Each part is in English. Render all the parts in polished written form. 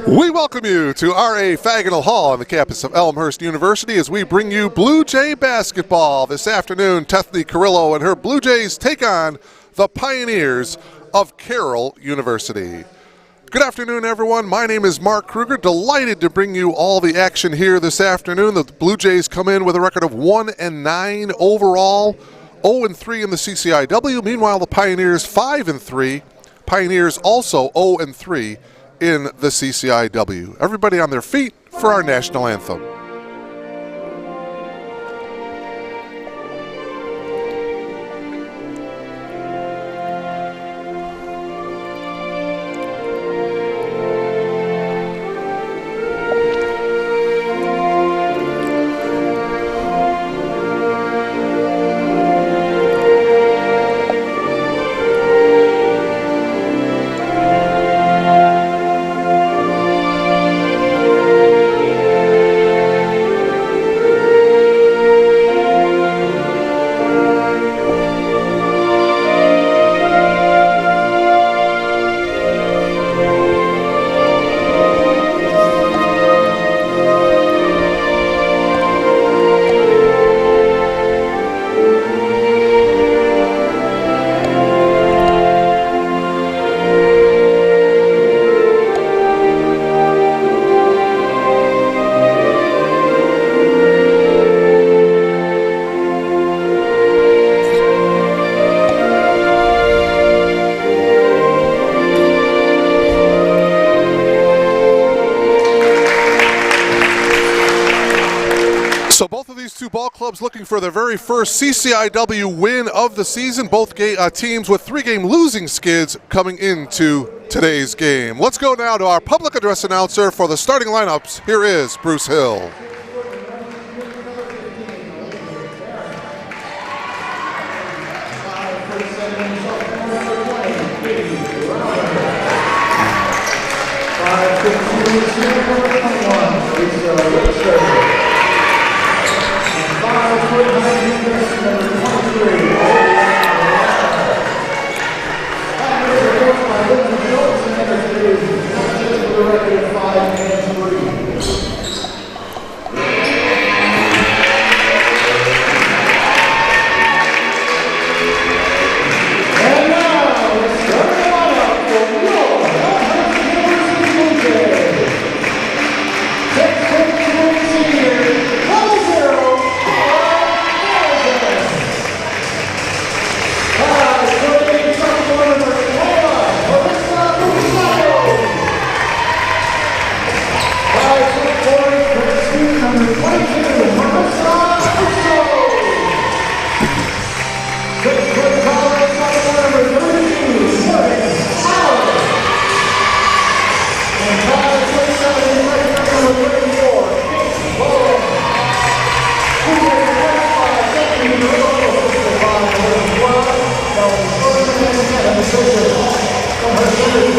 We welcome you to R.A. Faginal Hall on the campus of Elmhurst University as we bring you Blue Jay basketball. This afternoon, Tethany Carrillo and her Blue Jays take on the Pioneers of Carroll University. Good afternoon, everyone. My name is Mark Kruger. Delighted to bring you all the action here this afternoon. The Blue Jays come in with a record of 1-9 overall, 0-3 in the CCIW. Meanwhile, the Pioneers 5-3. Pioneers also 0-3 in the CCIW. Everybody on their feet for our national anthem. So both of these two ball clubs looking for their very first CCIW win of the season. Both teams with three-game losing skids coming into today's game. Let's go now to our public address announcer for the starting lineups. Here is Bruce Hill.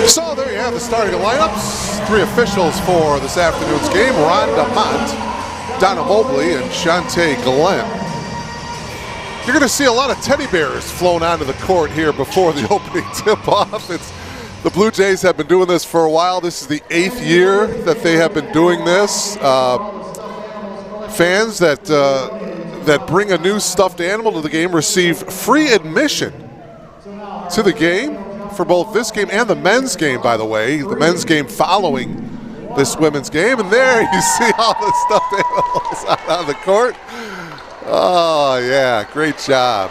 So there you have the starting lineups. Three officials for this afternoon's game: Rhonda Mott, Donna Mobley, and Shantae Glenn. You're going to see a lot of teddy bears flown onto the court here before the opening tip-off. The Blue Jays have been doing this for a while. This is the 8th year that they have been doing this. Fans that bring a new stuffed animal to the game receive free admission to the game for both this game and the men's game, by the way. The men's game following this women's game. And there you see all the stuffed animals out on the court. Oh, yeah, great job.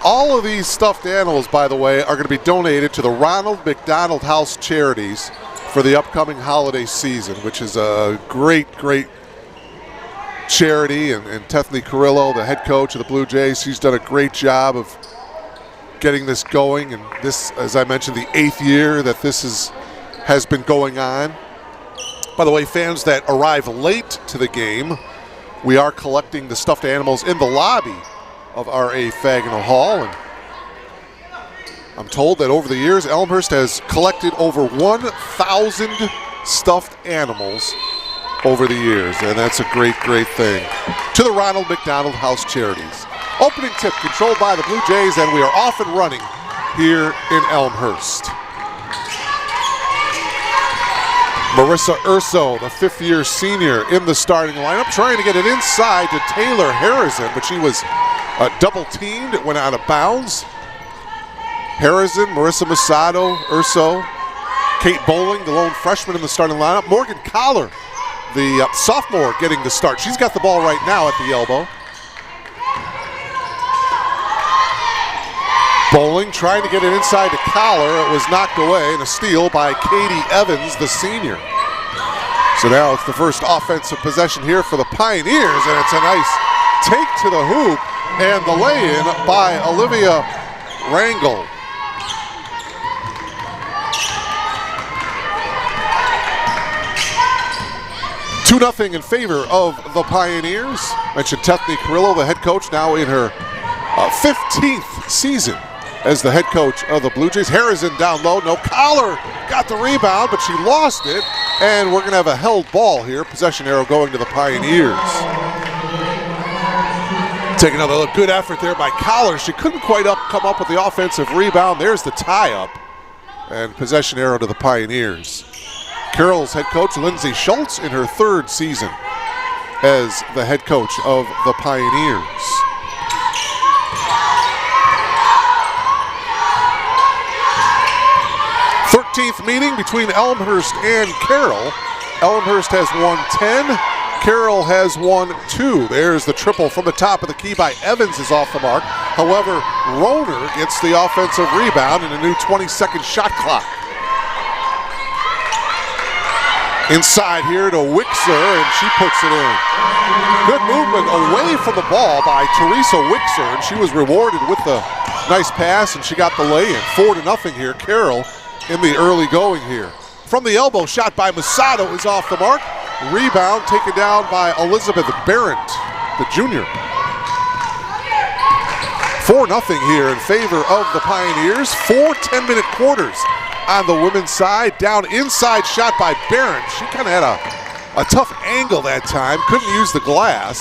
All of these stuffed animals, by the way, are going to be donated to the Ronald McDonald House Charities for the upcoming holiday season, which is a great, great charity. And Tethany Carrillo, the head coach of the Blue Jays, she's done a great job of getting this going. And this, as I mentioned, the 8th year that this has been going on. By the way, fans that arrive late to the game, we are collecting the stuffed animals in the lobby of R.A. Faginal Hall. And I'm told that over the years, Elmhurst has collected over 1,000 stuffed animals over the years, and that's a great, great thing. To the Ronald McDonald House Charities. Opening tip controlled by the Blue Jays, and we are off and running here in Elmhurst. Marissa Urso, the fifth-year senior, in the starting lineup, trying to get it inside to Taylor Harrison, but she was double-teamed. It went out of bounds. Harrison, Marissa Masato, Urso, Kate Bowling, the lone freshman in the starting lineup. Morgan Collar, the sophomore, getting the start. She's got the ball right now at the elbow. Bowling trying to get it inside to Collar. It was knocked away, and a steal by Katie Evans, the senior. So now it's the first offensive possession here for the Pioneers, and it's a nice take to the hoop, and the lay-in by Olivia Rangel. 2-0 in favor of the Pioneers. Mentioned Tethny Carrillo, the head coach, now in her 15th season as the head coach of the Blue Jays. Harrison down low, no Collar, got the rebound, but she lost it, and we're going to have a held ball here. Possession arrow going to the Pioneers. Take another look. Good effort there by Collar. She couldn't quite come up with the offensive rebound. There's the tie-up, and possession arrow to the Pioneers. Carroll's head coach, Lindsay Schultz, in her third season as the head coach of the Pioneers. th meeting between Elmhurst and Carroll. Elmhurst has won 10. Carroll has won 2. There's the triple from the top of the key by Evans is off the mark. However, Roner gets the offensive rebound in a new 20-second shot clock. Inside here to Wixer, and she puts it in. Good movement away from the ball by Teresa Wixer, and she was rewarded with the nice pass, and she got the lay-in. 4-0 here. Carroll in the early going here. From the elbow, shot by Masato is off the mark. Rebound taken down by Elizabeth Barrett, the junior. 4-0 here in favor of the Pioneers. 4 10-minute quarters on the women's side. Down inside shot by Barrett. She kind of had a tough angle that time. Couldn't use the glass.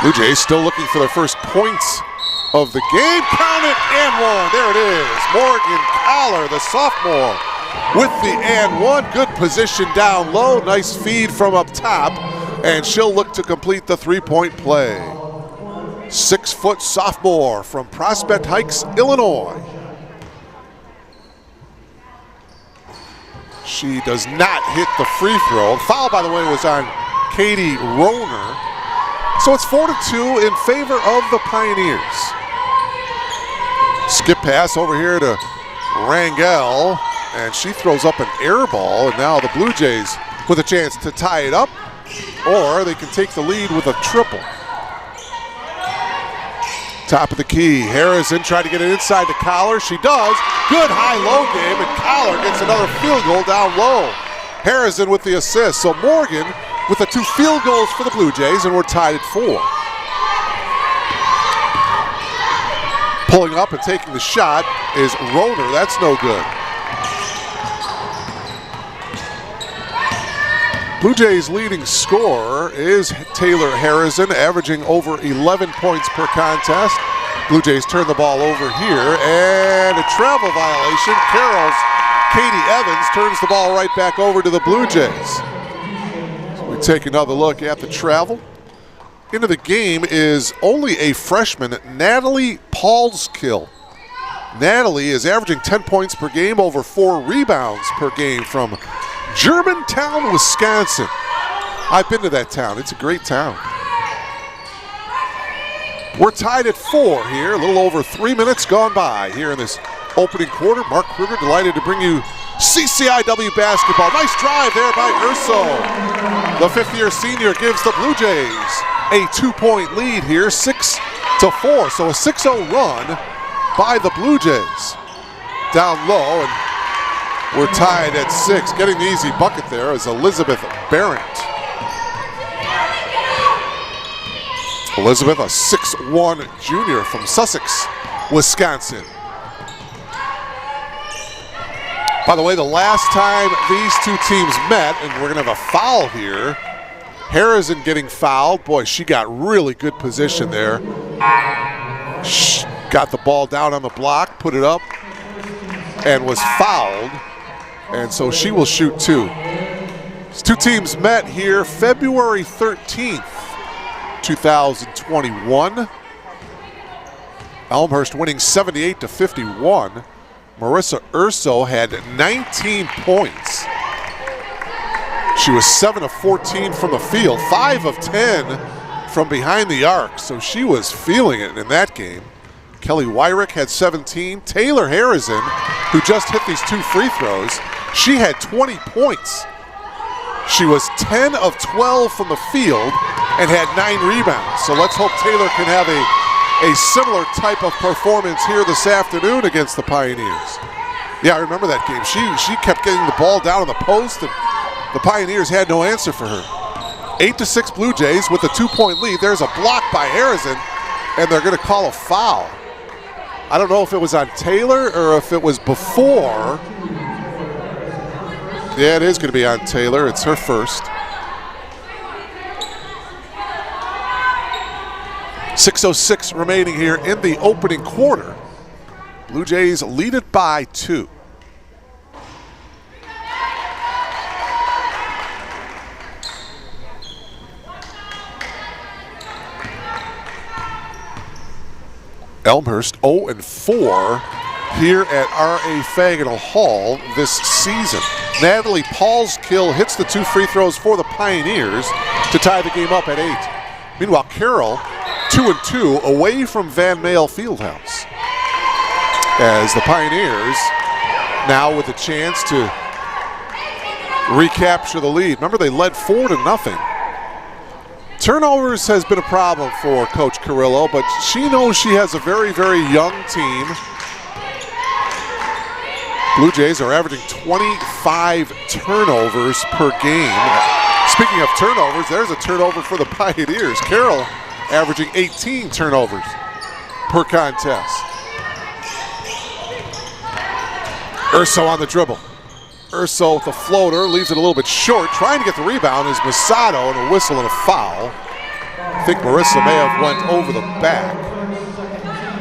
Blue Jays still looking for their first points of the game. Count it, and one. There it is. Morgan Collar, the sophomore, with the and one. Good position down low. Nice feed from up top, and she'll look to complete the three-point play. 6-foot sophomore from Prospect Heights, Illinois. She does not hit the free throw. The foul, by the way, was on Katie Roner. So it's 4-2 in favor of the Pioneers. Skip pass over here to Rangel, and she throws up an air ball, and now the Blue Jays with a chance to tie it up, or they can take the lead with a triple. Top of the key, Harrison tried to get it inside to Collar. She does. Good high-low game, and Collar gets another field goal down low. Harrison with the assist. So Morgan with the 2 field goals for the Blue Jays, and we're tied at 4. Pulling up and taking the shot is Roner. That's no good. Blue Jays' leading scorer is Taylor Harrison, averaging over 11 points per contest. Blue Jays turn the ball over here, and a travel violation. Carroll's Katie Evans turns the ball right back over to the Blue Jays. So we take another look at the travel. Into the game is only a freshman, Natalie Paulskill. Natalie is averaging 10 points per game, over 4 rebounds per game from Germantown, Wisconsin. I've been to that town. It's a great town. We're tied at 4 here. A little over 3 minutes gone by here in this opening quarter. Mark Kruger delighted to bring you CCIW basketball. Nice drive there by Urso. The 5th-year senior gives the Blue Jays a 2-point lead here, 6-4. So a 6-0 run by the Blue Jays. Down low, and we're tied at 6. Getting the easy bucket there is Elizabeth Barrett. Elizabeth, a 6'1" junior from Sussex, Wisconsin. By the way, the last time these two teams met, and we're going to have a foul here, Harrison getting fouled. Boy, she got really good position there. Got the ball down on the block, put it up. and was fouled, and so she will shoot 2. These two teams met here February 13th, 2021. Elmhurst winning 78-51. Marissa Urso had 19 points. She was 7 of 14 from the field, 5 of 10 from behind the arc, so she was feeling it in that game. Kelly Wyrick had 17. Taylor Harrison, who just hit these 2 free throws, she had 20 points. She was 10 of 12 from the field and had 9 rebounds. So let's hope Taylor can have a similar type of performance here this afternoon against the Pioneers. Yeah, I remember that game. She kept getting the ball down on the post, and the Pioneers had no answer for her. 8-6 Blue Jays with a 2-point lead. There's a block by Harrison, and they're going to call a foul. I don't know if it was on Taylor or if it was before. Yeah, it is going to be on Taylor. It's her first. 6:06 remaining here in the opening quarter. Blue Jays lead it by 2. Elmhurst 0-4 here at R.A. Faginal Hall this season. Natalie Paulskill hits the 2 free throws for the Pioneers to tie the game up at 8. Meanwhile, Carroll 2-2 away from Van Male Fieldhouse, as the Pioneers now with a chance to recapture the lead. Remember, they led 4-0. Turnovers has been a problem for Coach Carrillo, but she knows she has a very, very young team. Blue Jays are averaging 25 turnovers per game. Speaking of turnovers, there's a turnover for the Pioneers. Carroll averaging 18 turnovers per contest. Urso on the dribble. Urso with the floater, leaves it a little bit short. Trying to get the rebound is Masato, and a whistle and a foul. I think Marissa may have went over the back.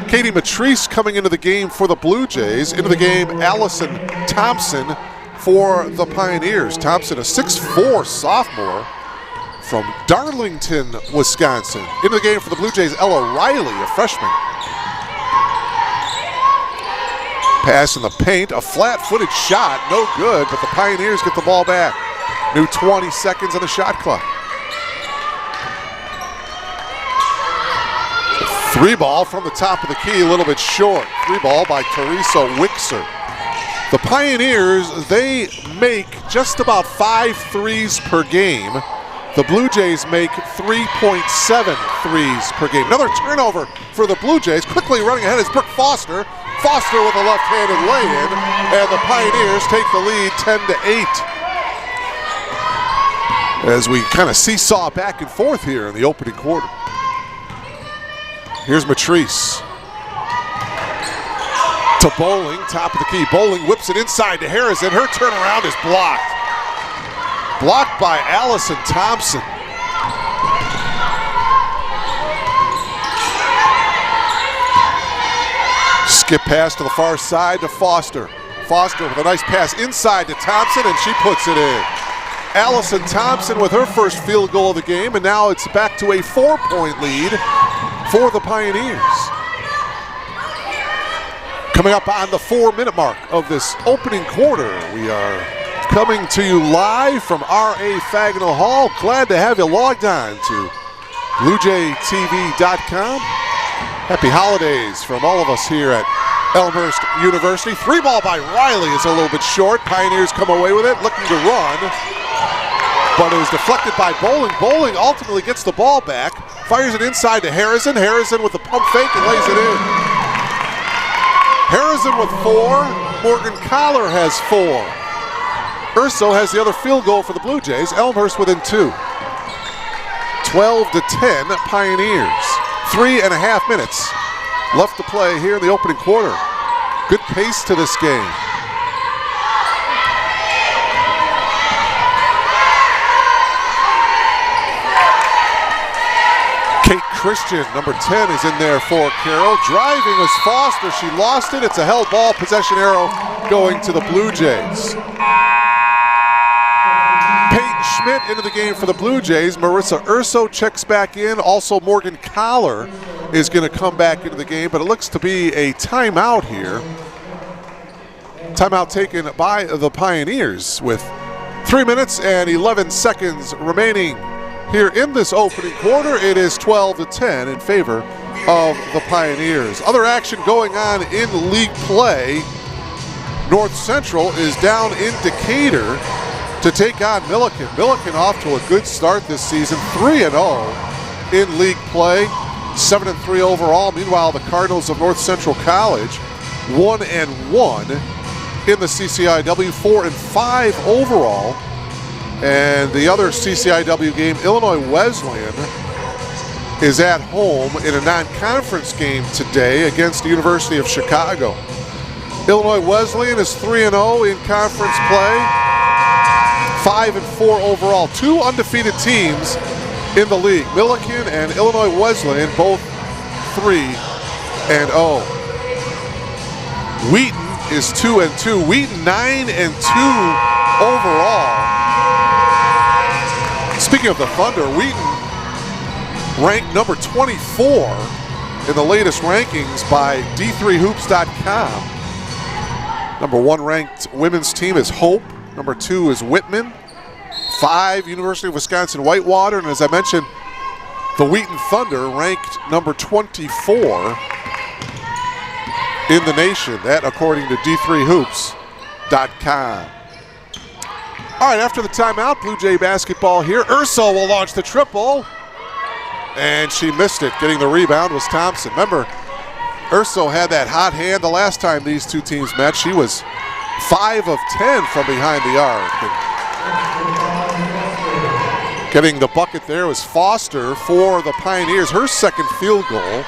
Katie Matrice coming into the game for the Blue Jays. Into the game, Allison Thompson for the Pioneers. Thompson, a 6'4" sophomore from Darlington, Wisconsin. Into the game for the Blue Jays, Ella Riley, a freshman. Pass in the paint, a flat-footed shot, no good, but the Pioneers get the ball back. New 20 seconds on the shot clock. 3 ball from the top of the key, a little bit short. 3 ball by Teresa Wixer. The Pioneers, they make just about 5 threes per game. The Blue Jays make 3.7 threes per game. Another turnover for the Blue Jays. Quickly running ahead is Brooke Foster. Foster with a left-handed lay-in, and the Pioneers take the lead 10-8. As we kind of seesaw back and forth here in the opening quarter. Here's Matrice. To Bowling, top of the key. Bowling whips it inside to Harrison. Her turnaround is blocked. Blocked by Allison Thompson. Skip pass to the far side to Foster. Foster with a nice pass inside to Thompson, and she puts it in. Allison Thompson with her first field goal of the game, and now it's back to a 4-point lead for the Pioneers. Coming up on the 4-minute mark of this opening quarter, we are coming to you live from R.A. Faginal Hall. Glad to have you logged on to BlueJayTV.com. Happy holidays from all of us here at Elmhurst University. 3 ball by Riley is a little bit short. Pioneers come away with it, looking to run. But it was deflected by Bowling. Bowling ultimately gets the ball back, fires it inside to Harrison. Harrison with the pump fake and lays it in. Harrison with 4. Morgan Collar has 4. Urso has the other field goal for the Blue Jays. Elmhurst within 2. 12-10 Pioneers. 3.5 minutes left to play here in the opening quarter. Good pace to this game. Kate Christian, number 10, is in there for Carroll. Driving was Foster. She lost it. It's a held ball, possession arrow going to the Blue Jays. Peyton Schmidt into the game for the Blue Jays. Marissa Urso checks back in. Also, Morgan Collar is going to come back into the game, but it looks to be a timeout here. Timeout taken by the Pioneers with 3 minutes and 11 seconds remaining here in this opening quarter. It is 12-10 in favor of the Pioneers. Other action going on in league play. North Central is down in Decatur to take on Milliken. Milliken off to a good start this season, 3-0 in league play, 7-3 overall. Meanwhile, the Cardinals of North Central College, 1-1 in the CCIW, 4-5 overall. And the other CCIW game, Illinois Wesleyan, is at home in a non-conference game today against the University of Chicago. Illinois Wesleyan is 3-0 in conference play, 5-4 overall. Two undefeated teams in the league. Milliken and Illinois Wesleyan both 3-0. Wheaton is 2-2. Wheaton 9-2 overall. Speaking of the Thunder, Wheaton ranked number 24 in the latest rankings by D3Hoops.com. Number 1 ranked women's team is Hope. Number 2 is Whitman. 5, University of Wisconsin-Whitewater. And as I mentioned, the Wheaton Thunder ranked number 24 in the nation. That according to D3Hoops.com. All right, after the timeout, Blue Jay basketball here. Urso will launch the triple. And she missed it. Getting the rebound was Thompson. Remember, Urso had that hot hand the last time these two teams met. She was 5 of 10 from behind the arc. And getting the bucket there was Foster for the Pioneers, her second field goal.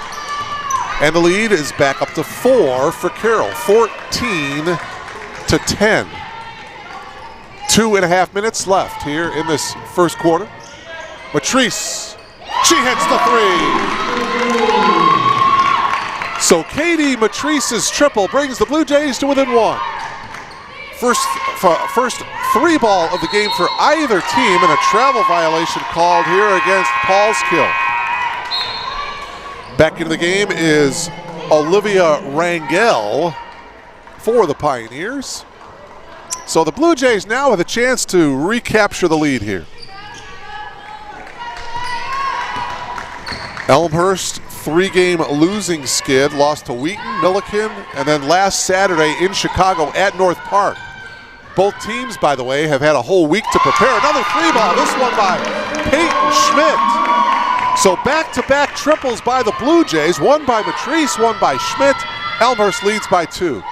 And the lead is back up to 4 for Carroll, 14-10. 2.5 minutes left here in this first quarter. Matrice, she hits the 3. So Katie Matrice's triple brings the Blue Jays to within 1. First 3 ball of the game for either team, and a travel violation called here against Paulskill. Back into the game is Olivia Rangel for the Pioneers. So the Blue Jays now with a chance to recapture the lead here. Elmhurst, 3-game losing skid, lost to Wheaton, Milliken, and then last Saturday in Chicago at North Park. Both teams, by the way, have had a whole week to prepare. Another 3-ball, this one by Peyton Schmidt. So back-to-back triples by the Blue Jays, one by Matrice, one by Schmidt. Elmhurst leads by 2.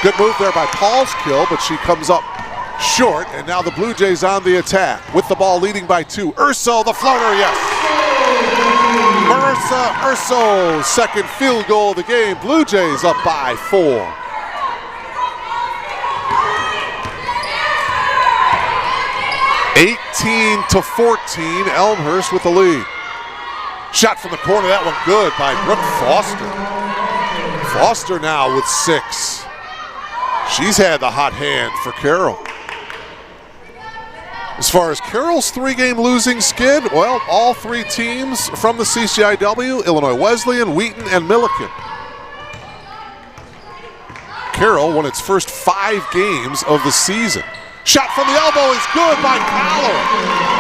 Good move there by Paulskill, but she comes up short, and now the Blue Jays on the attack with the ball leading by 2. Urso, the floater, yes. Marissa Urso, second field goal of the game. Blue Jays up by 4. (18-14), Elmhurst with the lead. Shot from the corner, that one good by Brooke Foster. Foster now with 6. She's had the hot hand for Carroll. As far as Carroll's 3-game losing skid, well, all 3 teams from the CCIW, Illinois Wesleyan, Wheaton, and Milliken. Carroll won its first 5 games of the season. Shot from the elbow is good by Carroll.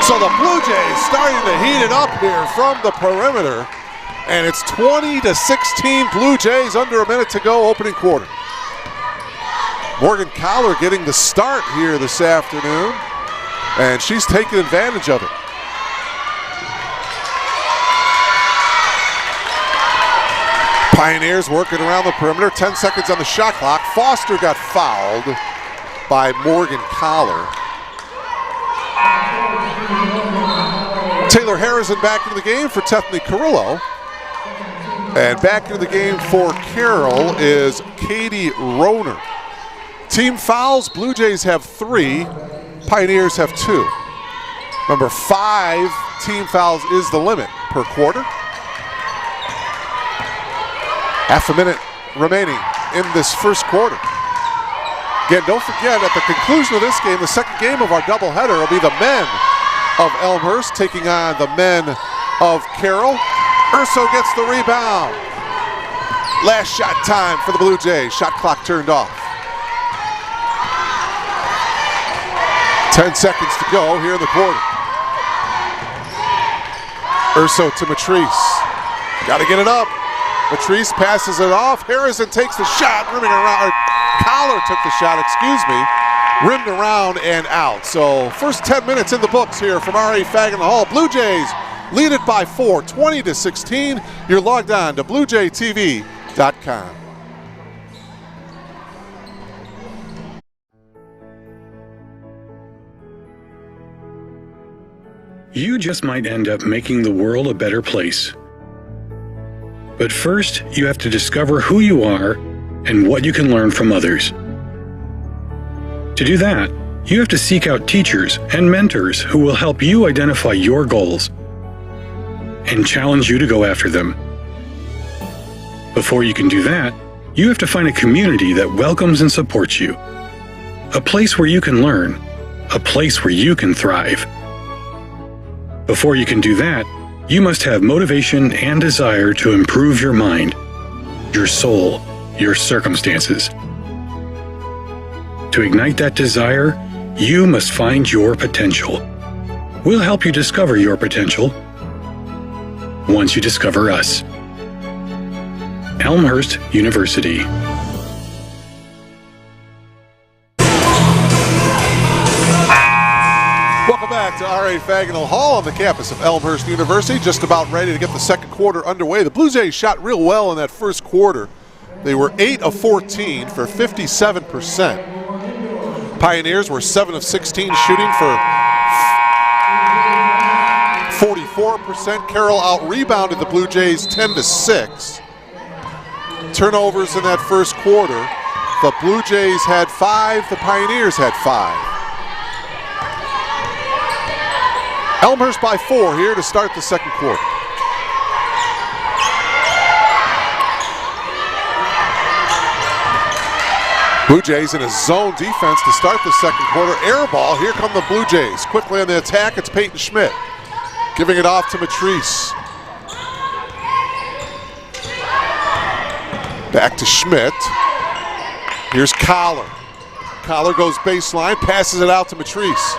So the Blue Jays starting to heat it up here from the perimeter. And it's 20-16 Blue Jays, under a minute to go, opening quarter. Morgan Collar getting the start here this afternoon, and she's taking advantage of it. Pioneers working around the perimeter, 10 seconds on the shot clock. Foster got fouled by Morgan Collar. Taylor Harrison back into the game for Tethany Carrillo. And back into the game for Carroll is Katie Rohner. Team fouls, Blue Jays have 3, Pioneers have 2. Remember, 5 team fouls is the limit per quarter. Half a minute remaining in this first quarter. Again, don't forget, at the conclusion of this game, the second game of our doubleheader will be the men of Elmhurst taking on the men of Carroll. Urso gets the rebound. Last shot time for the Blue Jays. Shot clock turned off. 10 seconds to go here in the quarter. Urso to Matrice. Got to get it up. Matrice passes it off. Harrison takes the shot, rimming around. Collar took the shot, rimmed around and out. So first 10 minutes in the books here from R.A. Fagin Hall. Blue Jays lead it by 4, 20-16. You're logged on to BlueJayTV.com. You just might end up making the world a better place. But first, you have to discover who you are and what you can learn from others. To do that, you have to seek out teachers and mentors who will help you identify your goals and challenge you to go after them. Before you can do that, you have to find a community that welcomes and supports you. A place where you can learn, a place where you can thrive. Before you can do that, you must have motivation and desire to improve your mind, your soul, your circumstances. To ignite that desire, you must find your potential. We'll help you discover your potential once you discover us. Elmhurst University. Welcome back to R.A. Fagin Hall on the campus of Elmhurst University. Just about ready to get the second quarter underway. The Blue Jays shot real well in that first quarter. They were 8 of 14 for 57%. Pioneers were 7 of 16 shooting for 44%. Carroll out-rebounded the Blue Jays 10-6. Turnovers in that first quarter. The Blue Jays had 5, the Pioneers had 5. Elmhurst by 4 here to start the second quarter. Blue Jays in a zone defense to start the second quarter. Air ball, here come the Blue Jays. Quickly on the attack, it's Peyton Schmidt. Giving it off to Matrice. Back to Schmidt. Here's Collar. Collar goes baseline, passes it out to Matrice.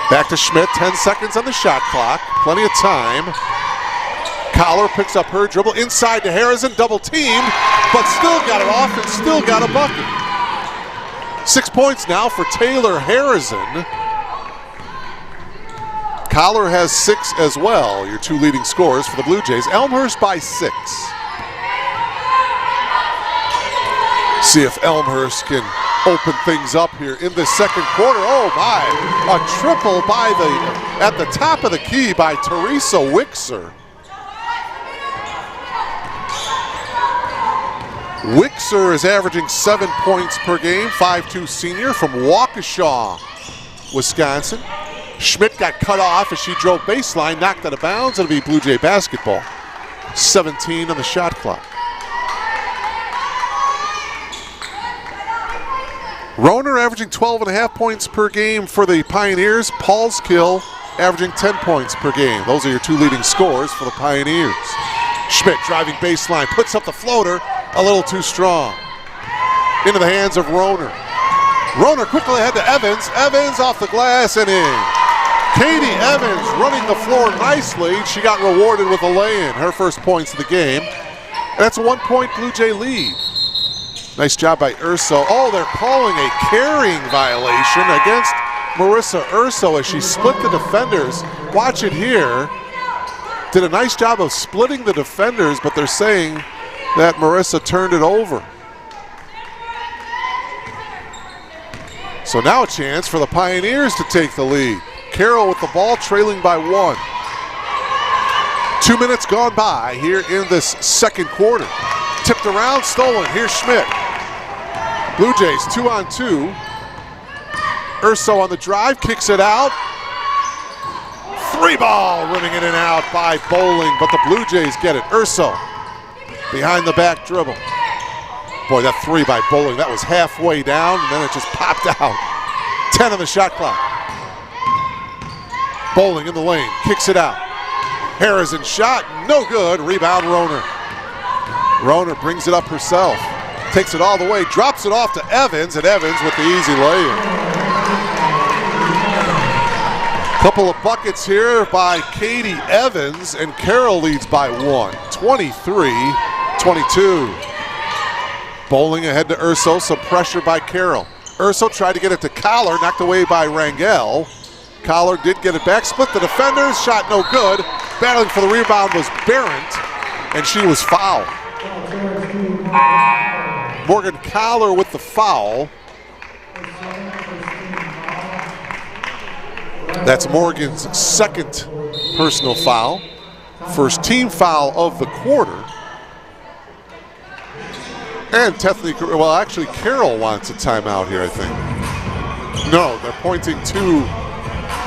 Back to Schmidt, 10 seconds on the shot clock. Plenty of time. Collar picks up her dribble inside to Harrison, double teamed, but still got it off and still got a bucket. 6 points now for Taylor Harrison. Collar has 6 as well, your 2 leading scorers for the Blue Jays. Elmhurst by 6. See if Elmhurst can open things up here in the second quarter. Oh my, a triple at the top of the key by Teresa Wixer. Wixer is averaging 7 points per game, 5'2" senior from Waukesha, Wisconsin. Schmidt got cut off as she drove baseline, knocked out of bounds. It'll be Blue Jay basketball. 17 on the shot clock. Roner averaging 12.5 points per game for the Pioneers. Paulskill averaging 10 points per game. Those are your 2 leading scorers for the Pioneers. Schmidt driving baseline, puts up the floater, a little too strong. Into the hands of Roner. Roner quickly ahead to Evans. Evans off the glass and in. Katie Evans running the floor nicely. She got rewarded with a lay-in, her first points of the game. And that's a 1-point Blue Jay lead. Nice job by Urso. Oh, they're calling a carrying violation against Marissa Urso as she split the defenders. Watch it here. Did a nice job of splitting the defenders, but they're saying that Marissa turned it over. So now a chance for the Pioneers to take the lead. Carroll with the ball, trailing by 1. 2 minutes gone by here in this second quarter. Tipped around, stolen. Here's Schmidt. Blue Jays 2-on-2. Urso on the drive, kicks it out. Three ball, rimming in and out by Bowling, but the Blue Jays get it. Urso behind the back dribble. Boy, that three by Bowling, that was halfway down, and then it just popped out. 10 on the shot clock. Bowling in the lane, kicks it out. Harrison shot, no good. Rebound, Roner. Roner brings it up herself. Takes it all the way, drops it off to Evans, and Evans with the easy lay-in. Couple of buckets here by Katie Evans, and Carroll leads by one, 23-22. Bowling ahead to Urso, some pressure by Carroll. Urso tried to get it to Collar, knocked away by Rangel. Collar did get it back, split the defenders, shot no good. Battling for the rebound was Barrett, and she was fouled. Morgan Collar with the foul. That's Morgan's second personal foul. First team foul of the quarter. And technically, well, actually, Carroll wants a timeout here, I think. No, they're pointing to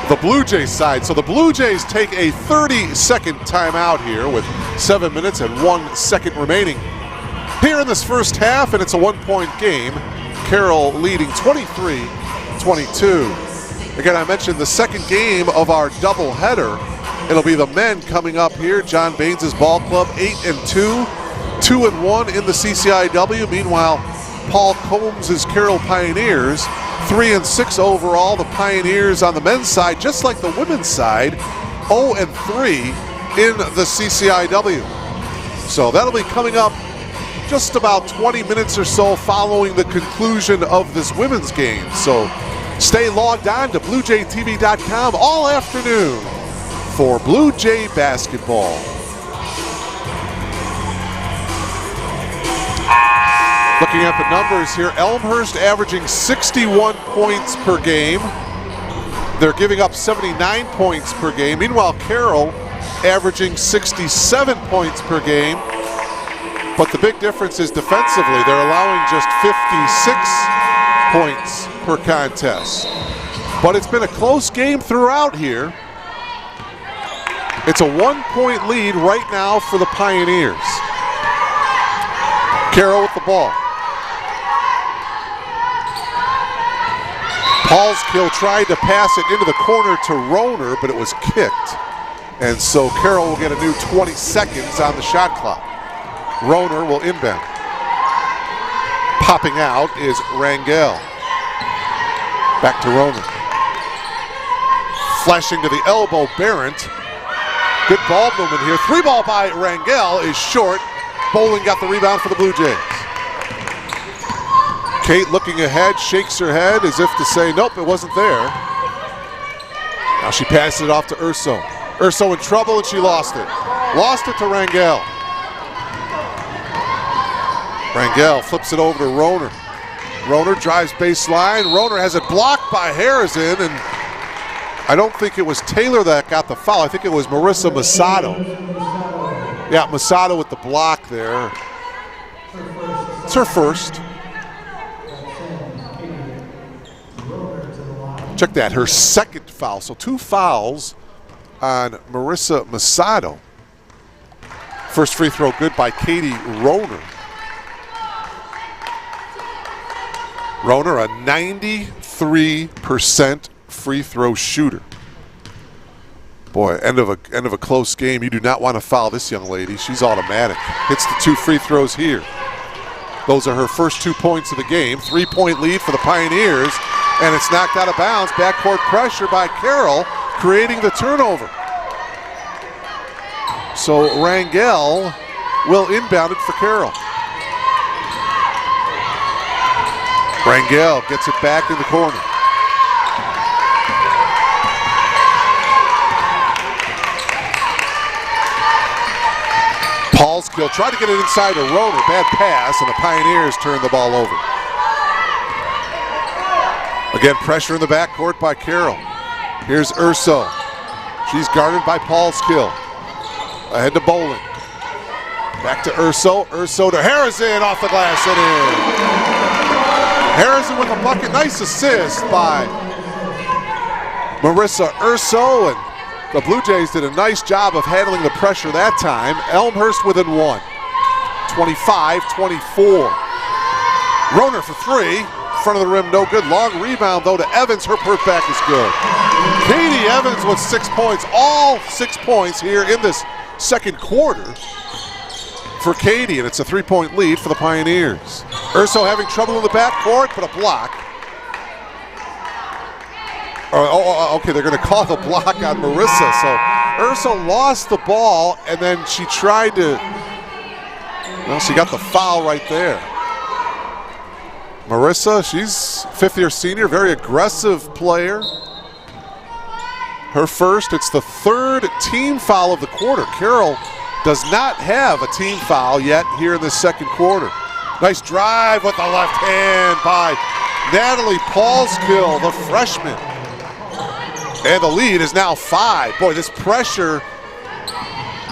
the Blue Jays side. So the Blue Jays take a 30-second timeout here with 7 minutes and 1 second remaining here in this first half, and it's a one-point game. Carroll leading 23-22. Again, I mentioned the second game of our doubleheader. It'll be the men coming up here. John Baines' ball club, 8-2, 2-1 in the CCIW. Meanwhile, Paul Combs' Carroll Pioneers, 3-6 overall. The Pioneers on the men's side, just like the women's side, 0-3 in the CCIW. So that'll be coming up just about 20 minutes or so following the conclusion of this women's game. So stay logged on to BlueJayTV.com all afternoon for Blue Jay basketball. Looking at the numbers here, Elmhurst averaging 61 points per game. They're giving up 79 points per game. Meanwhile, Carroll averaging 67 points per game. But the big difference is defensively. They're allowing just 56 points per contest. But it's been a close game throughout here. It's a 1-point lead right now for the Pioneers. Carroll with the ball. Paulskill tried to pass it into the corner to Roner, but it was kicked. And so Carroll will get a new 20 seconds on the shot clock. Roner will inbound. Popping out is Rangel. Back to Roner. Flashing to the elbow, Barrett. Good ball movement here. Three ball by Rangel is short. Bowling got the rebound for the Blue Jays. Kate looking ahead, shakes her head as if to say, nope, it wasn't there. Now she passes it off to Urso. Urso in trouble, and she lost it. Lost it to Rangel. Rangel flips it over to Roner. Roner drives baseline. Roner has it blocked by Harrison, and I don't think it was Taylor that got the foul. I think it was Marissa Masato. Yeah, Masato with the block there. It's her first. Check that, her second foul. So 2 fouls on Marissa Masato. First free throw good by Katie Roner. Roner, a 93% free throw shooter. Boy, end of a close game. You do not want to foul this young lady. She's automatic. Hits the 2 free throws here. Those are her first 2 points of the game. 3-point lead for the Pioneers, and it's knocked out of bounds. Backcourt pressure by Carroll, creating the turnover. So Rangel will inbound it for Carroll. Rangel gets it back in the corner. Paulskill tried to get it inside to Roner. Bad pass, and the Pioneers turn the ball over. Again, pressure in the backcourt by Carroll. Here's Urso. She's guarded by Paulskill. Ahead to Bowling. Back to Urso. Urso to Harrison, off the glass and in. Harrison with a bucket. Nice assist by Marissa Urso, and The Blue Jays did a nice job of handling the pressure that time. Elmhurst within one. 25-24. Roner for three. Front of the rim, no good. Long rebound, though, to Evans. Her putback is good. Katie Evans with 6 points. All 6 points here in this second quarter for Katie, and it's a 3-point lead for the Pioneers. Urso having trouble in the backcourt, but a block. Okay, they're going to call the block on Marissa. So Urso lost the ball, and then she tried to, well, she got the foul right there. Marissa, she's fifth-year senior, very aggressive player. Her first, it's the third team foul of the quarter. Carroll does not have a team foul yet here in the second quarter. Nice drive with the left hand by Natalie Paulskill, the freshman. And the lead is now 5. Boy, this pressure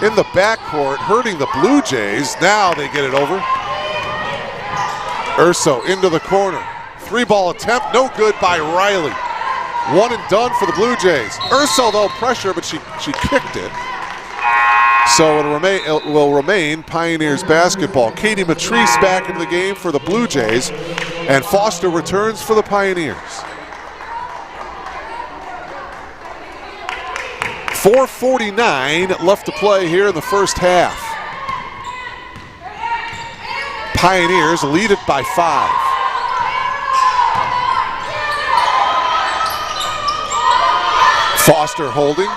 in the backcourt hurting the Blue Jays. Now they get it over. Urso into the corner. 3-ball attempt, no good by Riley. One and done for the Blue Jays. Urso, though, pressure, but she kicked it. So it will remain Pioneers basketball. Katie Matrice back into the game for the Blue Jays, and Foster returns for the Pioneers. 4:49 left to play here in the first half. Pioneers lead it by 5. Foster holding.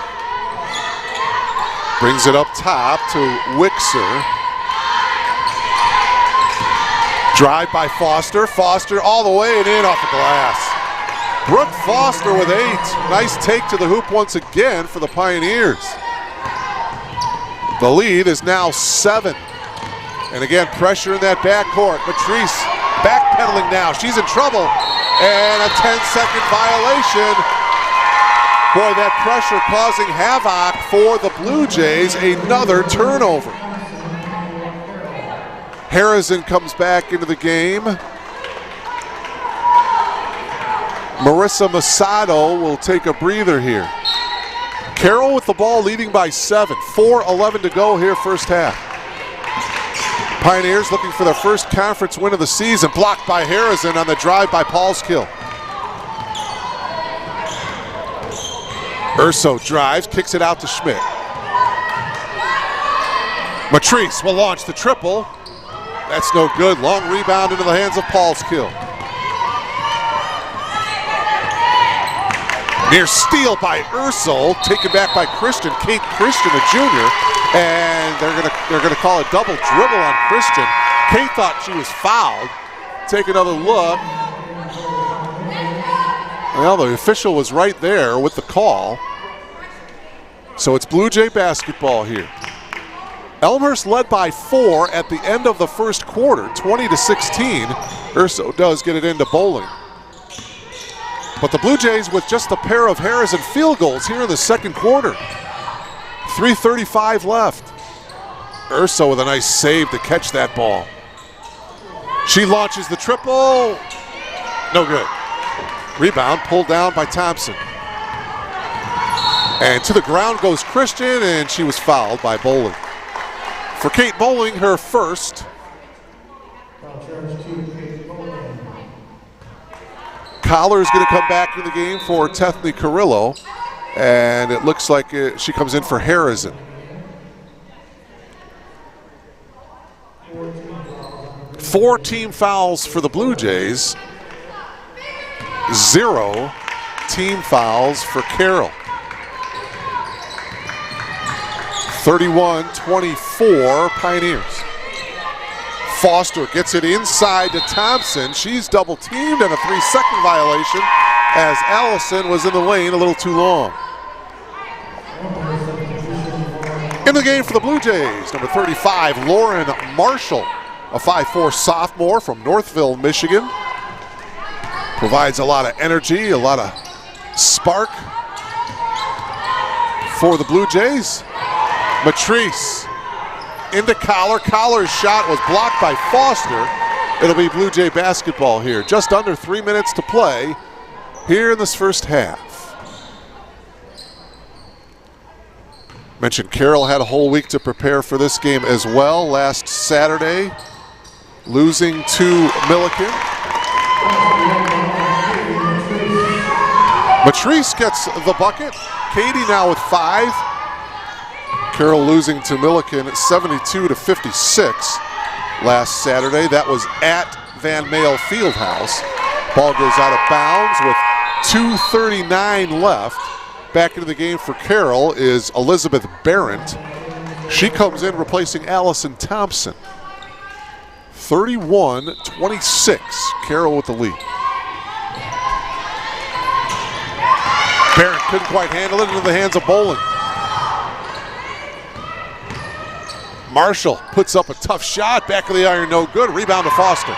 Brings it up top to Wixer. Drive by Foster. Foster all the way and in off the glass. Brooke Foster with 8. Nice take to the hoop once again for the Pioneers. The lead is now 7. And again, pressure in that backcourt. Matrice backpedaling now. She's in trouble. And a 10-second violation. Boy, that pressure causing havoc for the Blue Jays. Another turnover. Harrison comes back into the game. Marissa Masato will take a breather here. Carroll with the ball leading by 7. 4:11 to go here first half. Pioneers looking for their first conference win of the season. Blocked by Harrison on the drive by Paulskill. Urso drives, kicks it out to Schmidt. Matrice will launch the triple. That's no good. Long rebound into the hands of Paulskill. Near steal by Urso, taken back by Christian, Kate Christian, a junior, and they're gonna call a double dribble on Christian. Kate thought she was fouled. Take another look. Well, the official was right there with the call. So it's Blue Jay basketball here. Elmhurst led by 4 at the end of the first quarter, 20-16. Urso does get it into Bowling. But the Blue Jays with just a pair of Harrison field goals here in the second quarter. 3:35 left. Urso with a nice save to catch that ball. She launches the triple. No good. Rebound pulled down by Thompson. And to the ground goes Christian, and she was fouled by Bowling. For Kate Bowling, her first. Collar is going to come back in the game for Tethny Carrillo, and it looks like she comes in for Harrison. Four team fouls for the Blue Jays. 0 team fouls for Carroll. 31-24 Pioneers. Foster gets it inside to Thompson. She's double teamed and a 3-second violation as Allison was in the lane a little too long. In the game for the Blue Jays, number 35, Lauren Marshall, a 5'4" sophomore from Northville, Michigan. Provides a lot of energy, a lot of spark for the Blue Jays. Matrice into Collar. Collar's shot was blocked by Foster. It'll be Blue Jay basketball here. Just under 3 minutes to play here in this first half. Mentioned Carroll had a whole week to prepare for this game as well. Last Saturday, losing to Milliken. Matrice gets the bucket. Katie now with 5. Carroll losing to Milliken 72-56 last Saturday. That was at Van Male Fieldhouse. Ball goes out of bounds with 2:39 left. Back into the game for Carroll is Elizabeth Barrett. She comes in replacing Allison Thompson. 31-26, Carroll with the lead. Barrett couldn't quite handle it into the hands of Bowling. Marshall puts up a tough shot, back of the iron, no good. Rebound to Foster.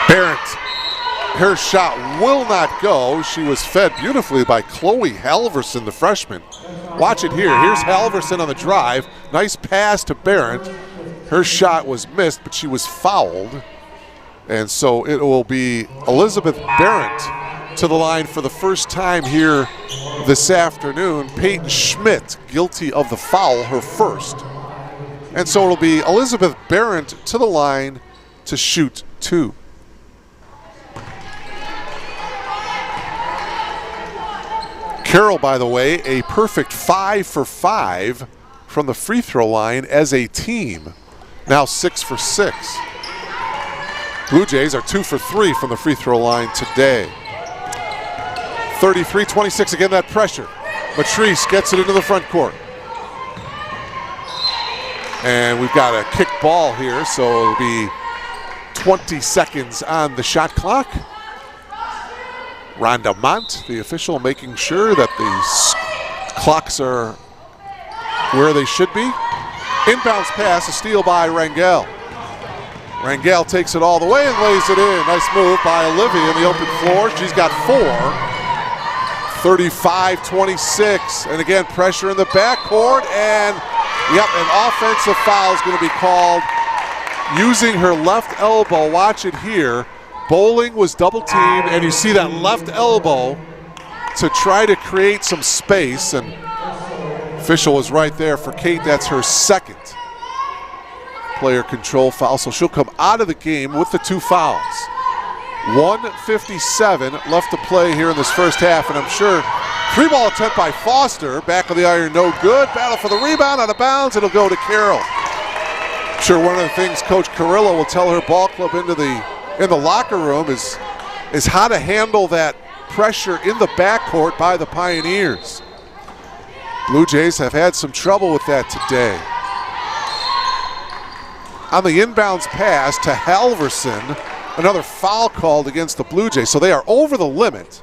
Barrett, her shot will not go. She was fed beautifully by Chloe Halverson, the freshman. Watch it here. Here's Halverson on the drive. Nice pass to Barrett. Her shot was missed, but she was fouled. And so it will be Elizabeth Barrett to the line for the first time here this afternoon. Peyton Schmidt guilty of the foul, her first. And so it'll be Elizabeth Barrett to the line to shoot 2. Carroll, by the way, a perfect 5 for 5 from the free throw line as a team. Now 6 for 6. Blue Jays are 2 for 3 from the free throw line today. 33-26, again that pressure. Matrice gets it into the front court. And we've got a kick ball here, so it'll be 20 seconds on the shot clock. Rhonda Mont, the official, making sure that the clocks are where they should be. Inbounds pass, a steal by Rangel. Rangel takes it all the way and lays it in. Nice move by Olivia in the open floor. She's got 4. 35-26. And again, pressure in the backcourt. And, yep, an offensive foul is going to be called using her left elbow. Watch it here. Bowling was double teamed, and you see that left elbow to try to create some space. And official was right there for Kate. That's her second player control foul, so she'll come out of the game with the 2 fouls. 1:57 left to play here in this first half, and I'm sure 3-ball attempt by Foster, back of the iron, no good. Battle for the rebound, out of bounds, it'll go to Carroll. I'm sure one of the things Coach Carrillo will tell her ball club in the locker room is how to handle that pressure in the backcourt by the Pioneers. Blue Jays have had some trouble with that today. On the inbounds pass to Halverson, another foul called against the Blue Jays, so they are over the limit.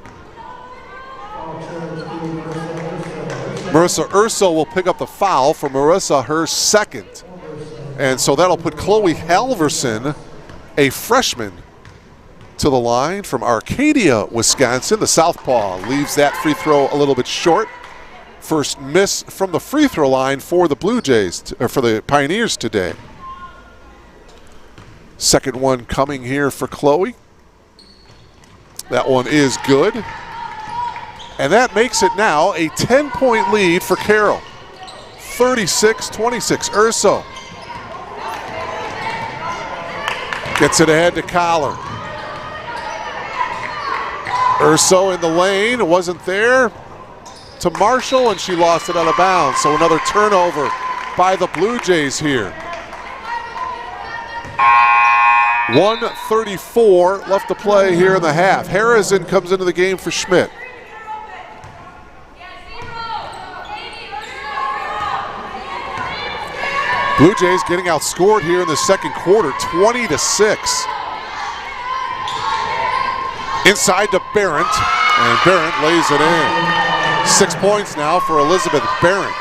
Marissa Urso will pick up the foul for Marissa, her second. And so that'll put Chloe Halverson, a freshman, to the line from Arcadia, Wisconsin. The southpaw leaves that free throw a little bit short. First miss from the free throw line for the Blue Jays, or for the Pioneers today. Second one coming here for Chloe. That one is good. And that makes it now a 10-point lead for Carroll. 36-26, Urso. Gets it ahead to Collar. Urso in the lane, it wasn't there. To Marshall, and she lost it out of bounds. So another turnover by the Blue Jays here. 1:34 left to play here in the half. Harrison comes into the game for Schmidt. Blue Jays getting outscored here in the second quarter, 20-6. Inside to Barrett, and Barrett lays it in. 6 points now for Elizabeth Barrett.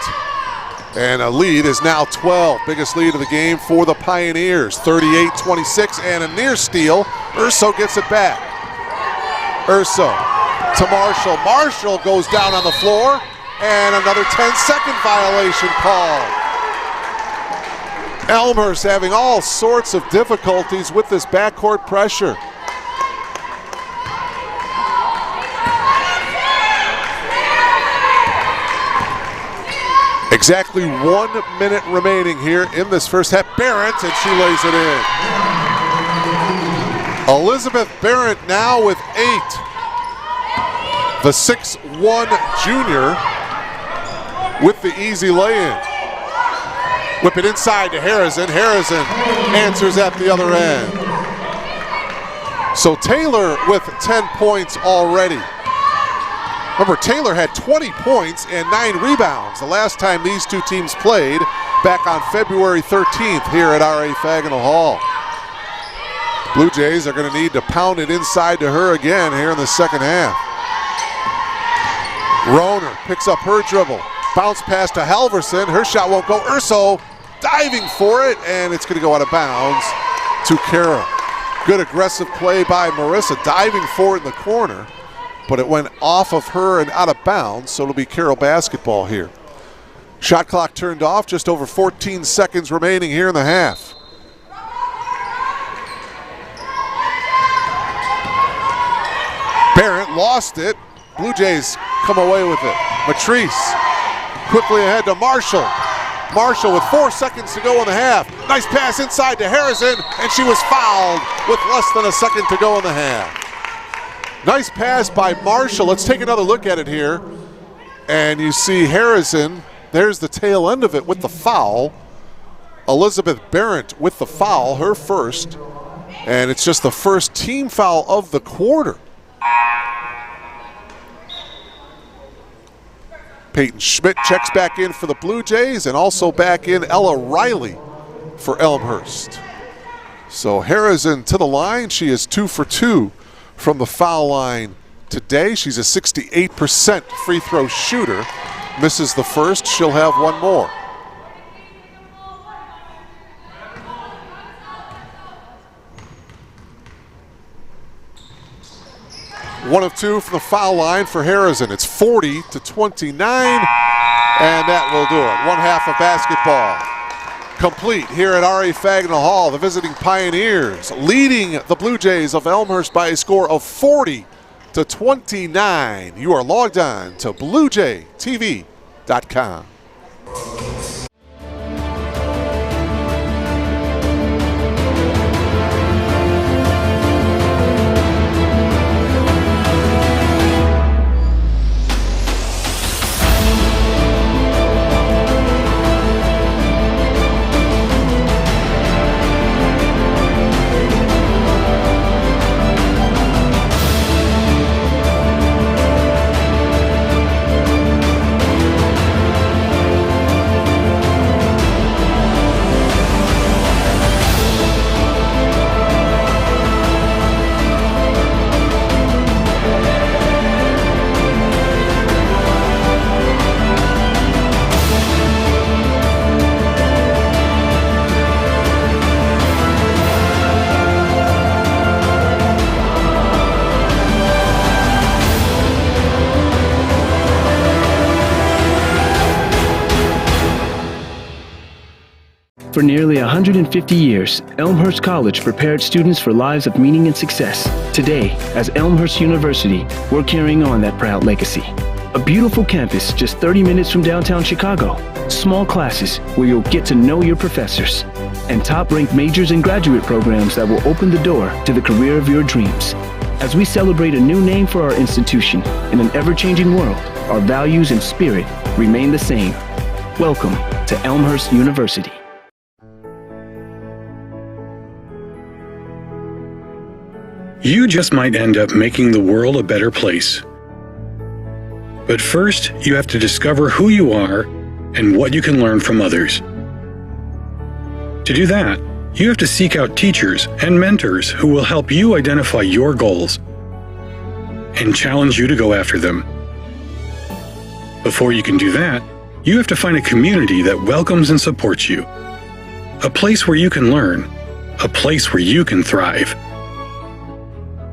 And a lead is now 12. Biggest lead of the game for the Pioneers. 38-26 and a near steal. Urso gets it back. Urso to Marshall. Marshall goes down on the floor. And another 10-second violation call. Elmhurst having all sorts of difficulties with this backcourt pressure. Exactly 1 minute remaining here in this first half. Barrett, and she lays it in. Elizabeth Barrett now with 8. The 6'1" junior with the easy lay-in. Whip it inside to Harrison. Harrison answers at the other end. So Taylor with 10 points already. Remember, Taylor had 20 points and 9 rebounds the last time these two teams played back on February 13th here at R.A. Fagnall Hall. Blue Jays are going to need to pound it inside to her again here in the second half. Rohner picks up her dribble. Bounce pass to Halverson. Her shot won't go. Urso diving for it, and it's going to go out of bounds to Carroll. Good aggressive play by Marissa, diving for it in the corner, but it went off of her and out of bounds, so it'll be Carroll basketball here. Shot clock turned off, just over 14 seconds remaining here in the half. Barrett lost it. Blue Jays come away with it. Matrice quickly ahead to Marshall. Marshall with 4 seconds to go in the half. Nice pass inside to Harrison, and she was fouled with less than a second to go in the half. Nice pass by Marshall. Let's take another look at it here. And you see Harrison, there's the tail end of it with the foul. Elizabeth Barrett with the foul, her first. And it's just the first team foul of the quarter. Peyton Schmidt checks back in for the Blue Jays, and also back in Ella Riley for Elmhurst. So Harrison to the line. She is 2 for 2 from the foul line today. She's a 68% free throw shooter. Misses the first, she'll have one more. One of 2 from the foul line for Harrison. It's 40-29, and that will do it. One half of basketball complete here at R.A. Fagnall Hall. The visiting Pioneers leading the Blue Jays of Elmhurst by a score of 40-29. You are logged on to BlueJayTV.com. For nearly 150 years, Elmhurst College prepared students for lives of meaning and success. Today, as Elmhurst University, we're carrying on that proud legacy. A beautiful campus just 30 minutes from downtown Chicago. Small classes where you'll get to know your professors. And top-ranked majors and graduate programs that will open the door to the career of your dreams. As we celebrate a new name for our institution in an ever-changing world, our values and spirit remain the same. Welcome to Elmhurst University. You just might end up making the world a better place. But first, you have to discover who you are and what you can learn from others. To do that, you have to seek out teachers and mentors who will help you identify your goals and challenge you to go after them. Before you can do that, you have to find a community that welcomes and supports you. A place where you can learn, a place where you can thrive.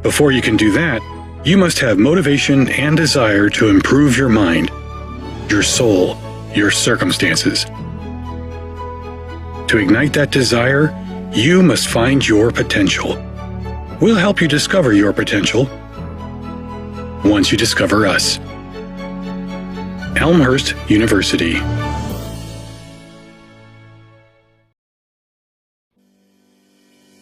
Before you can do that, you must have motivation and desire to improve your mind, your soul, your circumstances. To ignite that desire, you must find your potential. We'll help you discover your potential once you discover us. Elmhurst University.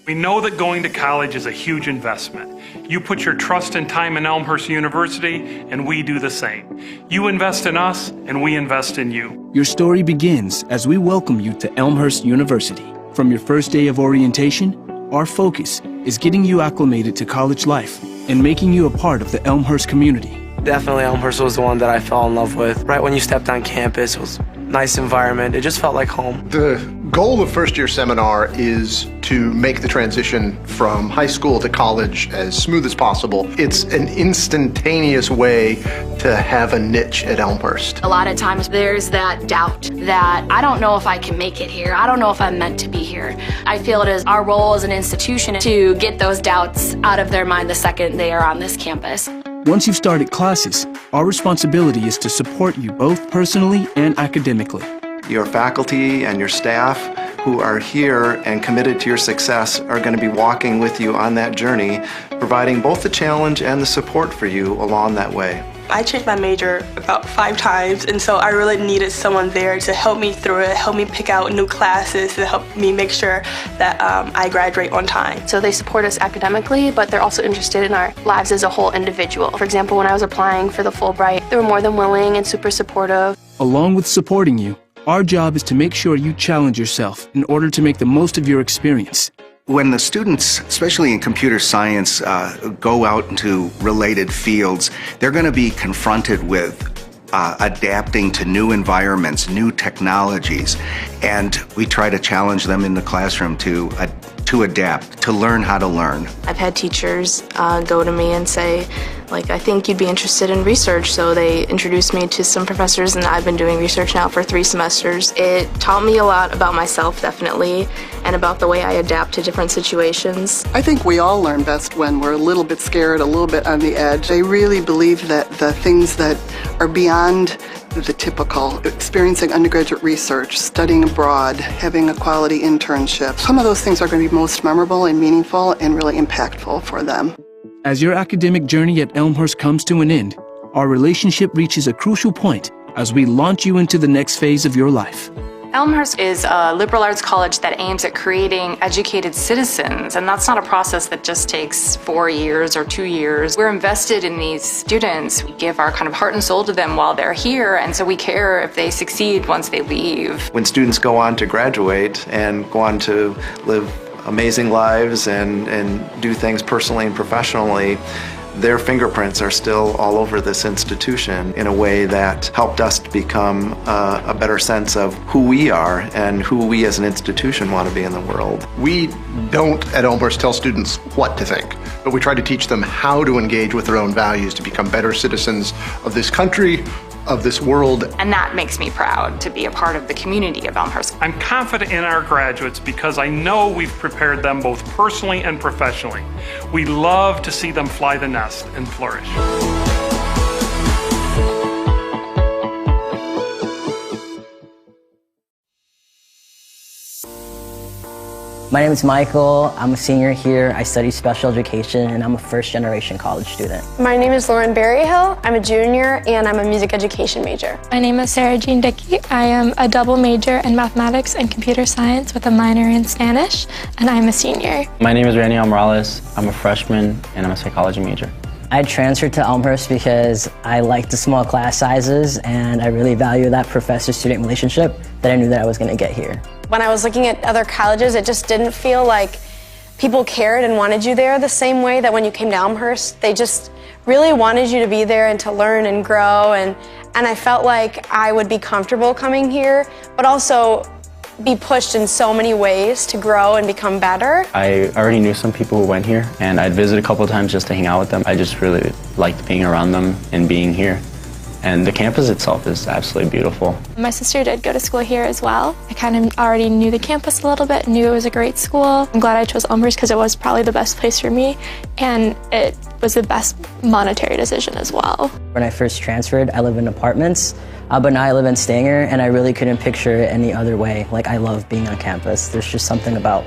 We know that going to college is a huge investment. You put your trust and time in Elmhurst University, and we do the same. You invest in us, and we invest in you. Your story begins as we welcome you to Elmhurst University. From your first day of orientation, our focus is getting you acclimated to college life and making you a part of the Elmhurst community. Definitely Elmhurst was the one that I fell in love with. Right when you stepped on campus, it was a nice environment. It just felt like home. The goal of First Year Seminar is to make the transition from high school to college as smooth as possible. It's an instantaneous way to have a niche at Elmhurst. A lot of times there's that doubt that I don't know if I can make it here. I don't know if I'm meant to be here. I feel it is our role as an institution to get those doubts out of their mind the second they are on this campus. Once you've started classes, our responsibility is to support you both personally and academically. Your faculty and your staff who are here and committed to your success are going to be walking with you on that journey, providing both the challenge and the support for you along that way. I changed my major about 5 times, and so I really needed someone there to help me through it, help me pick out new classes, to help me make sure that I graduate on time. So they support us academically, but they're also interested in our lives as a whole individual. For example, when I was applying for the Fulbright, they were more than willing and super supportive. Along with supporting you, our job is to make sure you challenge yourself in order to make the most of your experience. When the students, especially in computer science, go out into related fields, they're going to be confronted with adapting to new environments, new technologies, and we try to challenge them in the classroom to adapt, to learn how to learn. I've had teachers go to me and say, like, I think you'd be interested in research, so they introduced me to some professors, and I've been doing research now for 3 semesters. It taught me a lot about myself, definitely, and about the way I adapt to different situations. I think we all learn best when we're a little bit scared, a little bit on the edge. I really believe that the things that are beyond the typical, experiencing undergraduate research, studying abroad, having a quality internship, some of those things are going to be most memorable and meaningful and really impactful for them. As your academic journey at Elmhurst comes to an end, our relationship reaches a crucial point as we launch you into the next phase of your life. Elmhurst is a liberal arts college that aims at creating educated citizens, and that's not a process that just takes 4 years or 2 years. We're invested in these students. We give our kind of heart and soul to them while they're here, and so we care if they succeed once they leave. When students go on to graduate and go on to live amazing lives and do things personally and professionally, their fingerprints are still all over this institution in a way that helped us to become a better sense of who we are and who we as an institution want to be in the world. We don't at Elmhurst tell students what to think, but we try to teach them how to engage with their own values to become better citizens of this country, of this world. And that makes me proud to be a part of the community of Elmhurst. I'm confident in our graduates because I know we've prepared them both personally and professionally. We love to see them fly the nest and flourish. My name is Michael. I'm a senior here. I study special education, and I'm a first-generation college student. My name is Lauren Berryhill. I'm a junior, and I'm a music education major. My name is Sarah Jean Dickey. I am a double major in mathematics and computer science with a minor in Spanish, and I'm a senior. My name is Randy Morales. I'm a freshman, and I'm a psychology major. I transferred to Elmhurst because I like the small class sizes, and I really value that professor-student relationship that I knew that I was going to get here. When I was looking at other colleges, it just didn't feel like people cared and wanted you there the same way that when you came to Elmhurst. They just really wanted you to be there and to learn and grow, and I felt like I would be comfortable coming here, but also be pushed in so many ways to grow and become better. I already knew some people who went here, and I'd visit a couple of times just to hang out with them. I just really liked being around them and being here. And the campus itself is absolutely beautiful. My sister did go to school here as well. I kind of already knew the campus a little bit, knew it was a great school. I'm glad I chose Elmhurst because it was probably the best place for me, and it was the best monetary decision as well. When I first transferred, I lived in apartments, but now I live in Stanger, and I really couldn't picture it any other way. Like, I love being on campus. There's just something about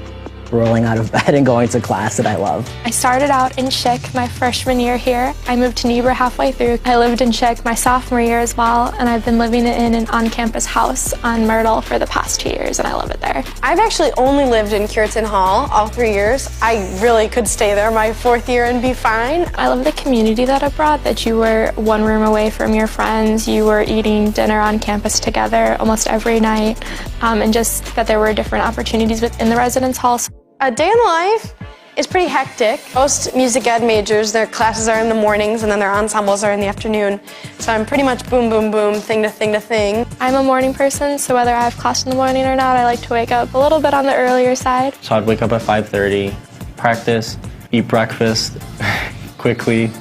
rolling out of bed and going to class that I love. I started out in Chick my freshman year here. I moved to Niebuhr halfway through. I lived in Chick my sophomore year as well, and I've been living in an on-campus house on Myrtle for the past 2 years, and I love it there. I've actually only lived in Cureton Hall all 3 years. I really could stay there my 4th year and be fine. I love the community that it brought, that you were one room away from your friends, you were eating dinner on campus together almost every night, and just that there were different opportunities within the residence halls. A day in the life is pretty hectic. Most music ed majors, their classes are in the mornings and then their ensembles are in the afternoon. So I'm pretty much boom, boom, boom, thing to thing to thing. I'm a morning person, so whether I have class in the morning or not, I like to wake up a little bit on the earlier side. So I'd wake up at 5:30, practice, eat breakfast quickly,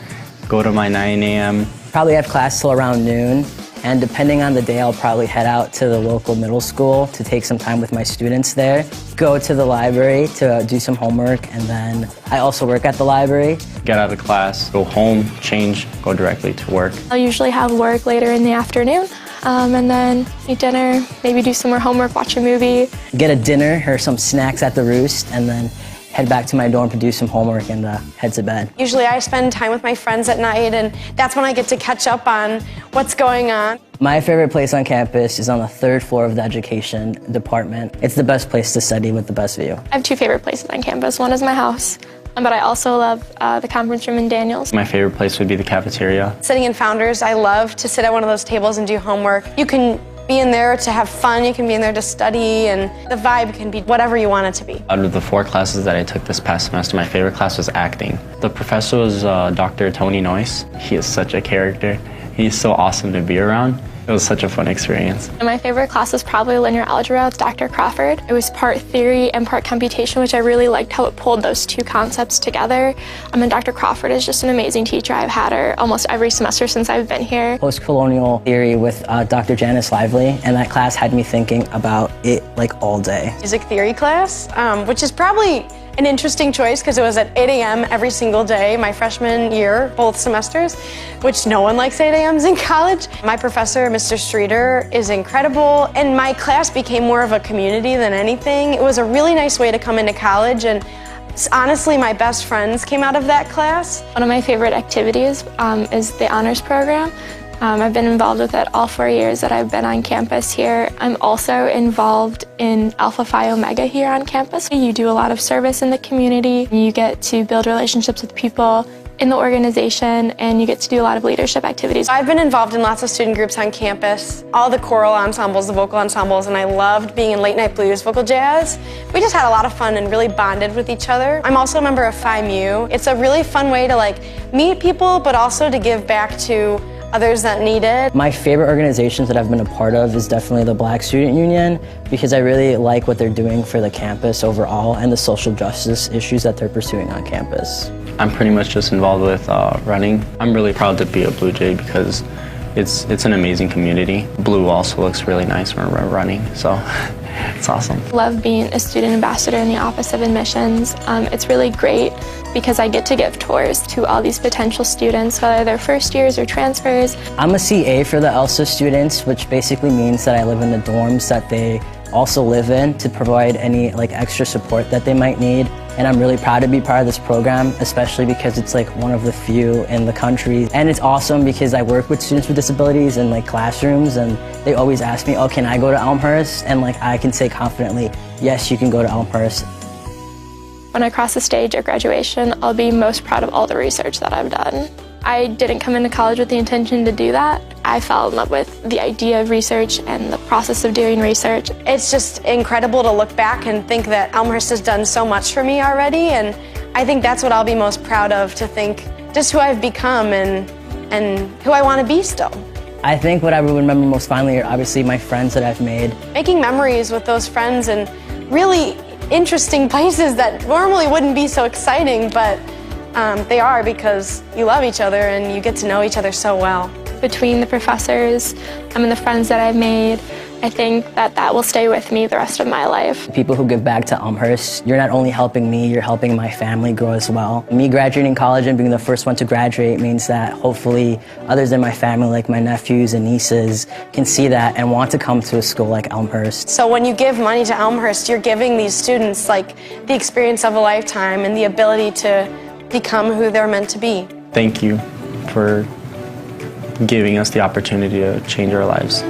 go to my 9 a.m. Probably have class till around noon, and depending on the day, I'll probably head out to the local middle school to take some time with my students there, go to the library to do some homework, and then I also work at the library. Get out of class, go home, change, go directly to work. I'll usually have work later in the afternoon, and then eat dinner, maybe do some more homework, watch a movie. Get a dinner or some snacks at the Roost, and then head back to my dorm to do some homework and head to bed. Usually I spend time with my friends at night, and that's when I get to catch up on what's going on. My favorite place on campus is on the 3rd floor of the education department. It's the best place to study with the best view. I have 2 favorite places on campus. One is my house, but I also love the conference room in Daniels. My favorite place would be the cafeteria. Sitting in Founders, I love to sit at one of those tables and do homework. You can be in there to have fun, you can be in there to study, and the vibe can be whatever you want it to be. Out of the 4 classes that I took this past semester, my favorite class was acting. The professor was Dr. Tony Noyce. He is such a character. He's so awesome to be around. It was such a fun experience. And my favorite class was probably linear algebra with Dr. Crawford. It was part theory and part computation, which I really liked how it pulled those 2 concepts together. And Dr. Crawford is just an amazing teacher. I've had her almost every semester since I've been here. Post-colonial theory with Dr. Janice Lively, and that class had me thinking about it like all day. Music theory class, which is probably an interesting choice because it was at 8 a.m. every single day my freshman year, both semesters, which no one likes 8 a.m.s in college. My professor, Mr. Streeter, is incredible, and my class became more of a community than anything. It was a really nice way to come into college, and honestly, my best friends came out of that class. One of my favorite activities is the honors program. I've been involved with it all 4 years that I've been on campus here. I'm also involved in Alpha Phi Omega here on campus. You do a lot of service in the community. You get to build relationships with people in the organization, and you get to do a lot of leadership activities. I've been involved in lots of student groups on campus, all the choral ensembles, the vocal ensembles, and I loved being in late night blues, vocal jazz. We just had a lot of fun and really bonded with each other. I'm also a member of Phi Mu. It's a really fun way to meet people, but also to give back to others that need it. My favorite organizations that I've been a part of is definitely the Black Student Union, because I really like what they're doing for the campus overall and the social justice issues that they're pursuing on campus. I'm pretty much just involved with running. I'm really proud to be a Blue Jay because it's an amazing community. Blue also looks really nice when we're running, so it's awesome. Love being a student ambassador in the Office of Admissions. It's really great because I get to give tours to all these potential students, whether they're first years or transfers. I'm a CA for the ELSA students, which basically means that I live in the dorms that they also live in to provide any extra support that they might need. And I'm really proud to be part of this program, especially because it's one of the few in the country. And it's awesome because I work with students with disabilities in classrooms, and they always ask me, oh, can I go to Elmhurst? And I can say confidently, yes, you can go to Elmhurst. When I cross the stage at graduation, I'll be most proud of all the research that I've done. I didn't come into college with the intention to do that. I fell in love with the idea of research and the process of doing research. It's just incredible to look back and think that Elmhurst has done so much for me already, and I think that's what I'll be most proud of, to think just who I've become and who I want to be still. I think what I would remember most fondly are obviously my friends that I've made. Making memories with those friends in really interesting places that normally wouldn't be so exciting, but they are because you love each other and you get to know each other so well. Between the professors and the friends that I've made, I think that will stay with me the rest of my life. People who give back to Elmhurst, you're not only helping me, you're helping my family grow as well. Me graduating college and being the first one to graduate means that hopefully others in my family, like my nephews and nieces, can see that and want to come to a school like Elmhurst. So when you give money to Elmhurst, you're giving these students like the experience of a lifetime and the ability to become who they're meant to be. Thank you for giving us the opportunity to change our lives.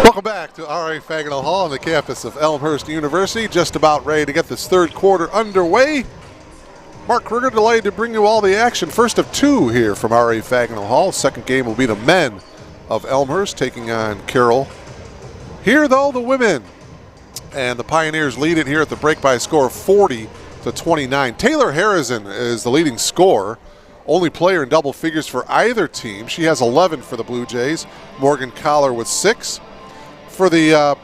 Welcome back to R.A. Fagnall Hall on the campus of Elmhurst University. Just about ready to get this third quarter underway. Mark Kruger, delighted to bring you all the action. First of two here from R.A. Fagnall Hall. Second game will be the men of Elmhurst taking on Carroll. Here, though, the women. And the Pioneers lead it here at the break by a score of 40-29. Taylor Harrison is the leading scorer. Only player in double figures for either team. She has 11 for the Blue Jays. Morgan Collar with 6. For the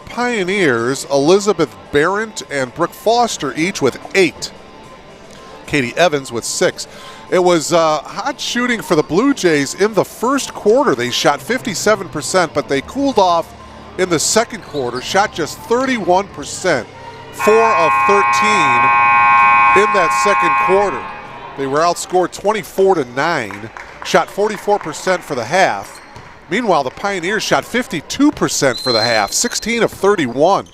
Pioneers, Elizabeth Barrett and Brooke Foster each with 8. Katie Evans with 6. It was hot shooting for the Blue Jays in the first quarter. They shot 57%, but they cooled off in the second quarter, shot just 31%, 4 of 13 in that second quarter. They were outscored 24-9, shot 44% for the half. Meanwhile, the Pioneers shot 52% for the half, 16 of 31.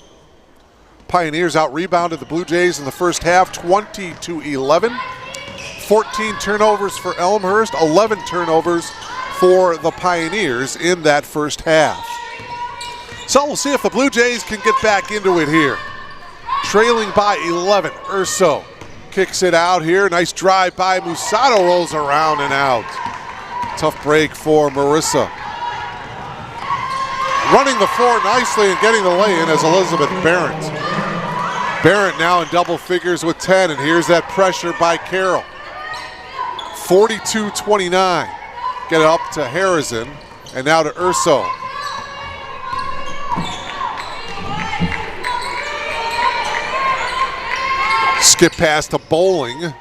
Pioneers out-rebounded the Blue Jays in the first half, 20-11. 14 turnovers for Elmhurst, 11 turnovers for the Pioneers in that first half. So we'll see if the Blue Jays can get back into it here. Trailing by 11, Urso kicks it out here. Nice drive by Musato, rolls around and out. Tough break for Marissa. Running the floor nicely and getting the lay-in as Elizabeth Barrett. Barrett now in double figures with 10, and here's that pressure by Carroll. 42-29. Get it up to Harrison, and now to Urso. Skip pass to Bowling.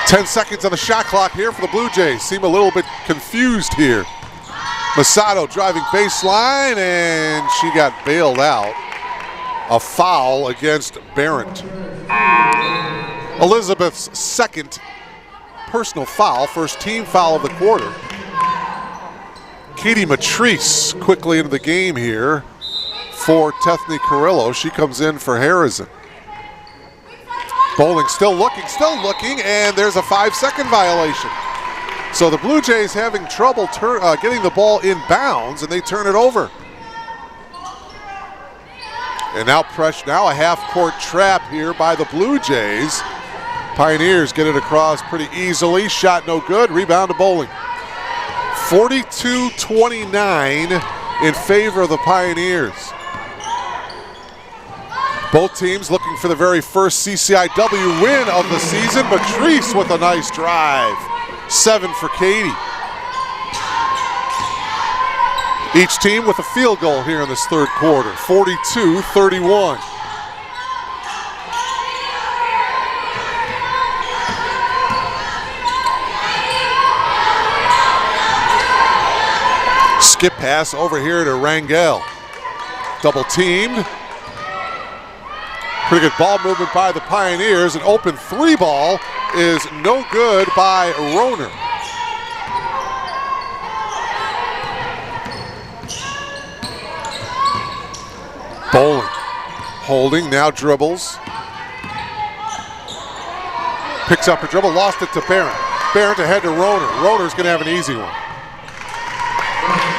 10 seconds on the shot clock here for the Blue Jays. Seem a little bit confused here. Masato driving baseline, and she got bailed out. A foul against Barrett. Elizabeth's second personal foul, first team foul of the quarter. Katie Matrice quickly into the game here for Tethny Carrillo. She comes in for Harrison. Bowling still looking, and there's a 5-second violation. So the Blue Jays having trouble getting the ball in bounds, and they turn it over. And now a half-court trap here by the Blue Jays. Pioneers get it across pretty easily. Shot no good. Rebound to Bowling. 42-29 in favor of the Pioneers. Both teams looking for the very first CCIW win of the season. Patrice with a nice drive. 7 for Katie. Each team with a field goal here in this third quarter. 42-31. Skip pass over here to Rangel. Double teamed. Pretty good ball movement by the Pioneers. An open 3 ball is no good by Roner. Bowling. Holding, now dribbles. Picks up a dribble, lost it to Barrett. Barrett ahead to Roner. Roner's going to have an easy one.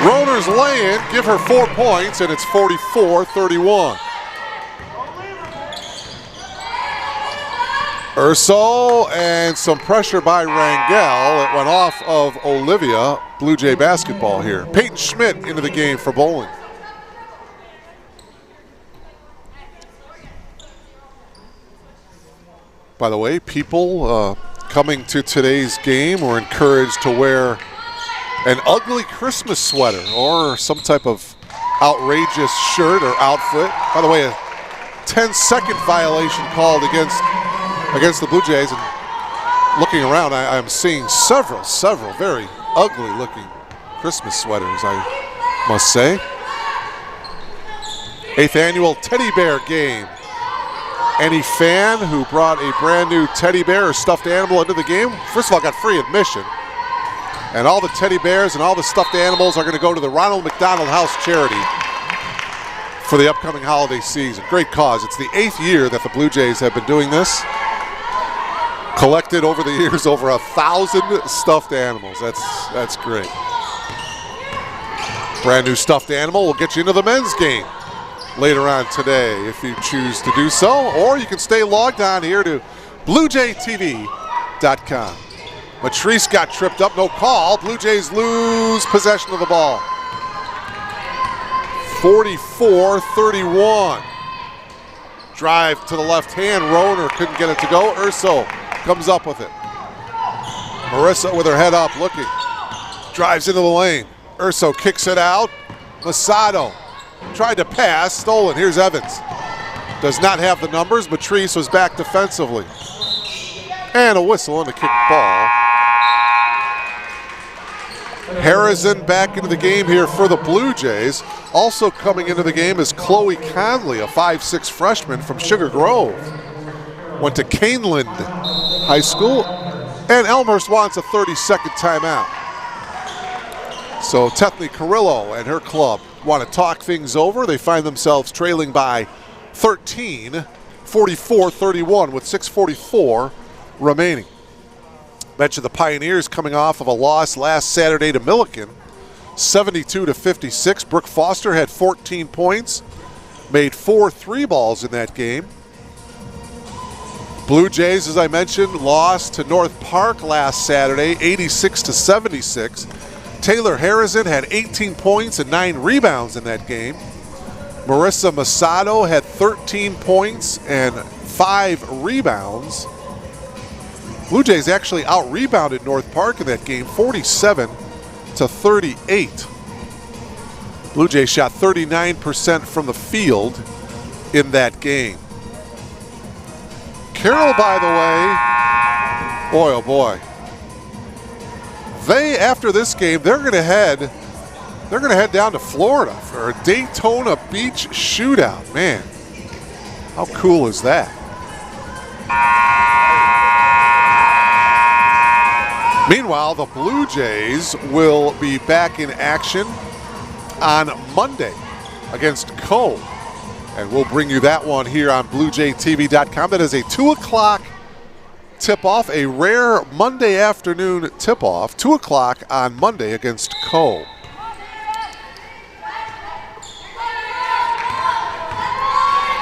Roner's lay-in, give her 4 points, and it's 44-31. Urso and some pressure by Rangel. It went off of Olivia. Blue Jay basketball here. Peyton Schmidt into the game for Bowling. By the way, people coming to today's game were encouraged to wear an ugly Christmas sweater or some type of outrageous shirt or outfit. By the way, a 10-second violation called against the Blue Jays. And looking around, I'm seeing several very ugly looking Christmas sweaters, I must say. 8th annual teddy bear game. Any fan who brought a brand new teddy bear or stuffed animal into the game, first of all, got free admission. And all the teddy bears and all the stuffed animals are going to go to the Ronald McDonald House charity for the upcoming holiday season. Great cause. It's the 8th year that the Blue Jays have been doing this. Collected over the years over 1,000 stuffed animals. That's great. Brand new stuffed animal will get you into the men's game later on today if you choose to do so, or you can stay logged on here to BlueJayTV.com. Matrice got tripped up, no call. Blue Jays lose possession of the ball. 44-31. Drive to the left hand. Roner couldn't get it to go. Urso comes up with it. Marissa with her head up looking. Drives into the lane. Urso kicks it out. Masato tried to pass, stolen. Here's Evans. Does not have the numbers. Matrice was back defensively. And a whistle and a kick ball. Harrison back into the game here for the Blue Jays. Also coming into the game is Chloe Conley, a 5'6" freshman from Sugar Grove. Went to Caneland High School. And Elmhurst wants a 30-second timeout. So Tethany Carrillo and her club want to talk things over. They find themselves trailing by 13, 44-31 with 6:44 remaining. Mentioned the Pioneers coming off of a loss last Saturday to Milliken, 72-56. Brooke Foster had 14 points, made 4 3-balls in that game. Blue Jays, as I mentioned, lost to North Park last Saturday, 86-76. Taylor Harrison had 18 points and 9 rebounds in that game. Marissa Masato had 13 points and 5 rebounds. Blue Jays actually out-rebounded North Park in that game, 47-38. Blue Jays shot 39% from the field in that game. Carroll, by the way, boy, oh boy. They, after this game, they're going to head down to Florida for a Daytona Beach shootout. Man, how cool is that? Meanwhile, the Blue Jays will be back in action on Monday against Cole. And we'll bring you that one here on BlueJayTV.com. That is a 2 o'clock tip-off, a rare Monday afternoon tip-off, 2 o'clock on Monday against Cole.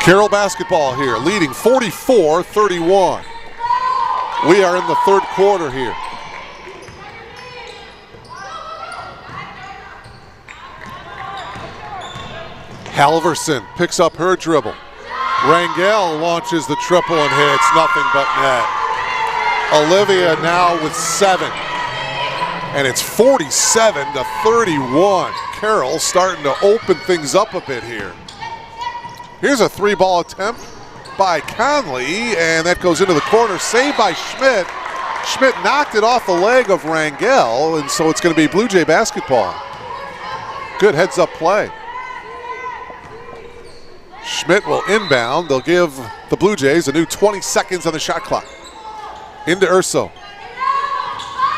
Carroll basketball here, leading 44-31. We are in the third quarter here. Halverson picks up her dribble. Rangel launches the triple and hits, nothing but net. Olivia now with 7. And it's 47-31. Carroll starting to open things up a bit here. Here's a 3-ball attempt by Conley, and that goes into the corner. Saved by Schmidt. Schmidt knocked it off the leg of Rangel, and so it's going to be Blue Jay basketball. Good heads-up play. Schmidt will inbound. They'll give the Blue Jays a new 20 seconds on the shot clock. Into Urso.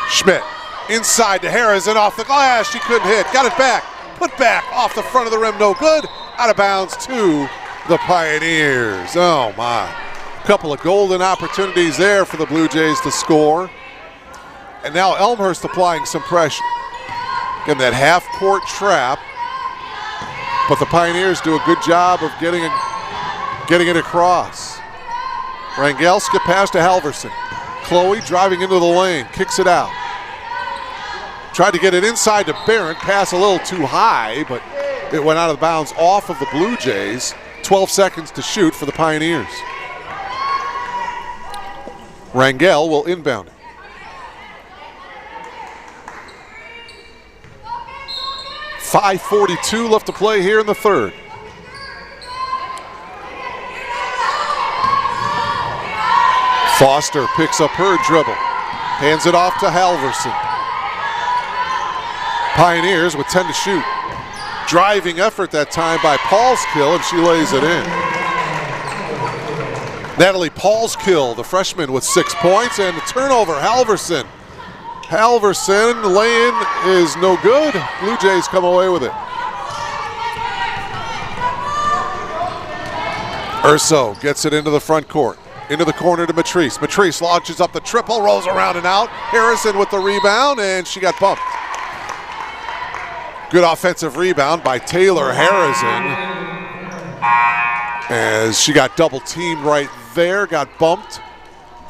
Schmidt inside to Harris and off the glass. She couldn't hit. Got it back. Put back off the front of the rim. No good. Out of bounds to the Pioneers. Oh my. Couple of golden opportunities there for the Blue Jays to score. And now Elmhurst applying some pressure. Again, that half-court trap. But the Pioneers do a good job of getting it across. Rangel skip pass to Halverson. Chloe driving into the lane, kicks it out. Tried to get it inside to Barrett, pass a little too high, but it went out of bounds off of the Blue Jays. 12 seconds to shoot for the Pioneers. Rangel will inbound it. .542 left to play here in the third. Foster picks up her dribble. Hands it off to Halverson. Pioneers with 10 to shoot. Driving effort that time by Paulskill, and she lays it in. Natalie Paulskill, the freshman, with 6 points, and the turnover, Halverson. Halverson, lay-in is no good. Blue Jays come away with it. Urso gets it into the front court. Into the corner to Matrice. Matrice launches up the triple, rolls around and out. Harrison with the rebound, and she got bumped. Good offensive rebound by Taylor Harrison. As she got double teamed right there, got bumped.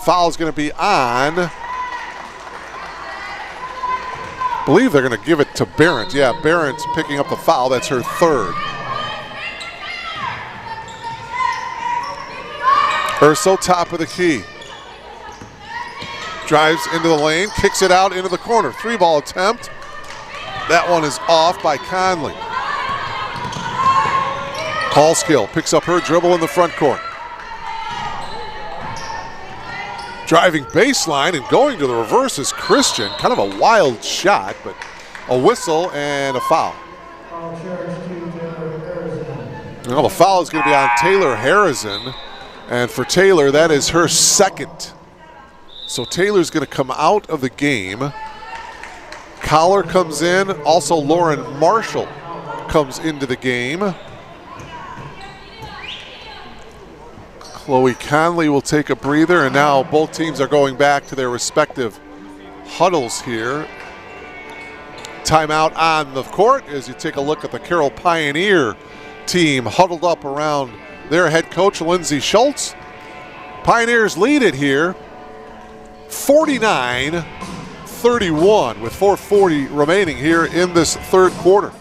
Foul's going to be on. I believe they're going to give it to Barrett. Yeah, Barrett's picking up the foul. That's her third. Urso, top of the key. Drives into the lane, kicks it out into the corner. 3-ball attempt. That one is off by Conley. Paulskill picks up her dribble in the front court. Driving baseline and going to the reverse is Christian. Kind of a wild shot, but a whistle and a foul. Well, the foul is going to be on Taylor Harrison. And for Taylor, that is her second. So Taylor's going to come out of the game. Collar comes in. Also, Lauren Marshall comes into the game. Chloe Conley will take a breather, and now both teams are going back to their respective huddles here. Timeout on the court as you take a look at the Carroll Pioneer team huddled up around their head coach, Lindsay Schultz. Pioneers lead it here, 49-31 with 4:40 remaining here in this third quarter.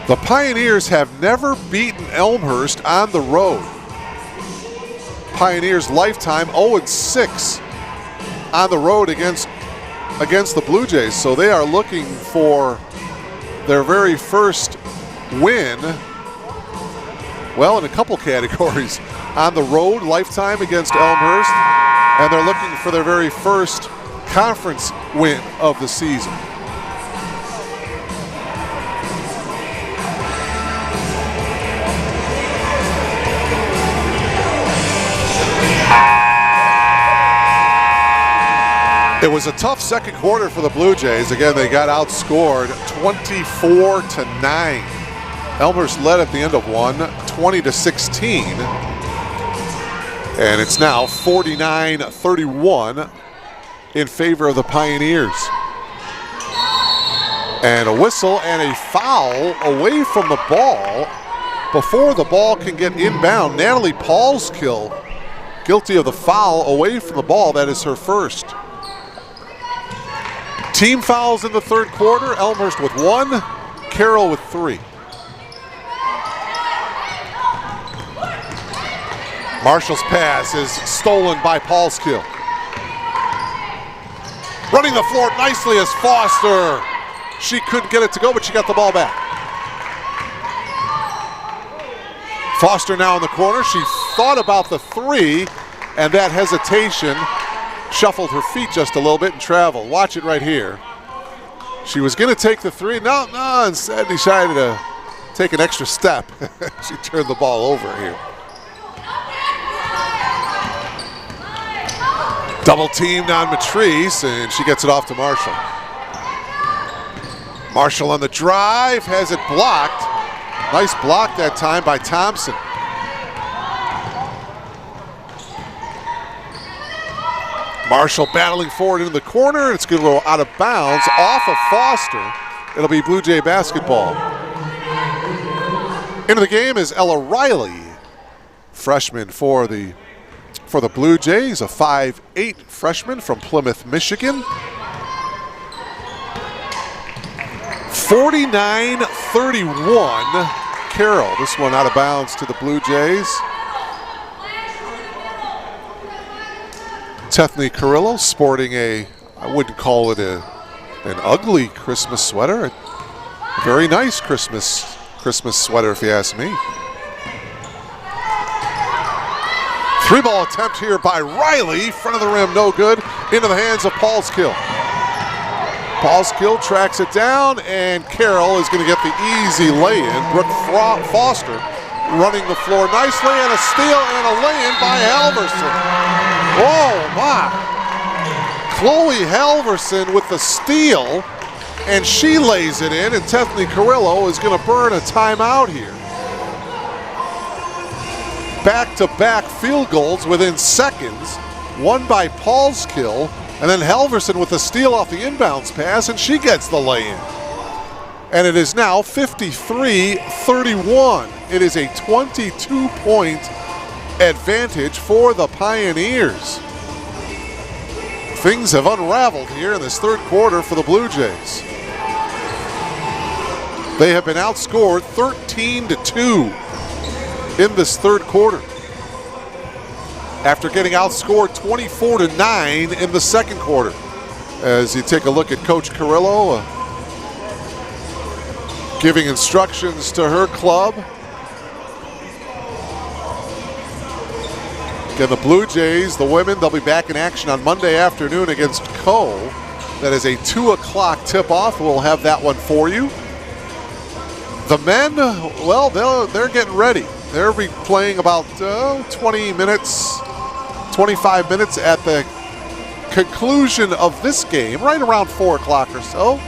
The Pioneers have never beaten Elmhurst on the road. Pioneers lifetime 0-6 on the road against the Blue Jays, so they are looking for their very first win, well, in a couple categories. On the road, lifetime against Elmhurst, and they're looking for their very first conference win of the season. It was a tough second quarter for the Blue Jays. Again, they got outscored 24-9. Elmhurst led at the end of one, 20-16. And it's now 49-31 in favor of the Pioneers. And a whistle and a foul away from the ball before the ball can get inbound. Natalie Paulskill guilty of the foul away from the ball. That is her first. Team fouls in the third quarter. Elmhurst with 1, Carroll with 3. Marshall's pass is stolen by Paulskill. Running the floor nicely is Foster. She couldn't get it to go, but she got the ball back. Foster now in the corner. She thought about the 3, and that hesitation shuffled her feet just a little bit and traveled. Watch it right here. She was going to take the 3. No, instead decided to take an extra step. She turned the ball over here. Double teamed on Matrice, and she gets it off to Marshall. Marshall on the drive, has it blocked. Nice block that time by Thompson. Marshall battling forward into the corner. It's going to go out of bounds off of Foster. It'll be Blue Jay basketball. Into the game is Ella Riley, freshman for the Blue Jays, a 5'8" freshman from Plymouth, Michigan. 49-31, Carroll. This one out of bounds to the Blue Jays. Tethany Carrillo sporting I wouldn't call it an ugly Christmas sweater. A very nice Christmas sweater, if you ask me. 3-ball attempt here by Riley. Front of the rim, no good. Into the hands of Paulskill. Paulskill tracks it down, and Carroll is going to get the easy lay-in. Brooke Foster running the floor nicely, and a steal and a lay-in by Halverson. Oh, my. Chloe Halverson with the steal, and she lays it in, and Tethany Carrillo is going to burn a timeout here. Back-to-back field goals within seconds, one by Paulskill, and then Halverson with a steal off the inbounds pass, and she gets the lay-in. And it is now 53-31. It is a 22-point advantage for the Pioneers. Things have unraveled here in this third quarter for the Blue Jays. They have been outscored 13-2 in this third quarter, after getting outscored 24-9 in the second quarter. As you take a look at Coach Carrillo giving instructions to her club. Again, the Blue Jays, the women, they'll be back in action on Monday afternoon against Cole. That is a 2 o'clock tip-off. We'll have that one for you. The men, well, they're getting ready. They'll be playing about 25 minutes at the conclusion of this game, right around 4 o'clock or so.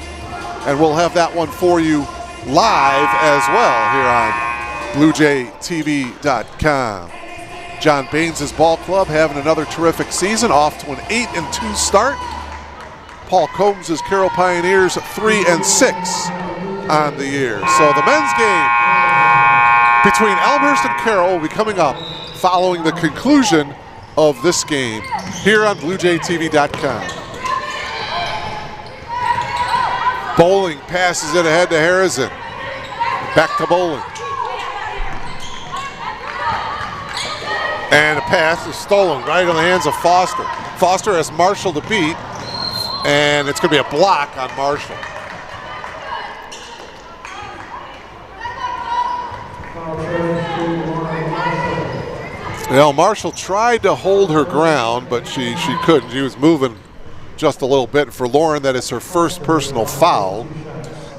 And we'll have that one for you live as well here on BlueJayTV.com. John Baines' ball club having another terrific season, off to an 8-2 start. Paul Combs' Carroll Pioneers 3-6 on the year. So the men's game between Elmhurst and Carroll will be coming up following the conclusion of this game here on BlueJayTV.com. Bowling passes it ahead to Harrison. Back to Bowling. And the pass is stolen right in the hands of Foster. Foster has Marshall to beat, and it's going to be a block on Marshall. Well, Marshall tried to hold her ground, but she couldn't. She was moving just a little bit. For Lauren, that is her first personal foul.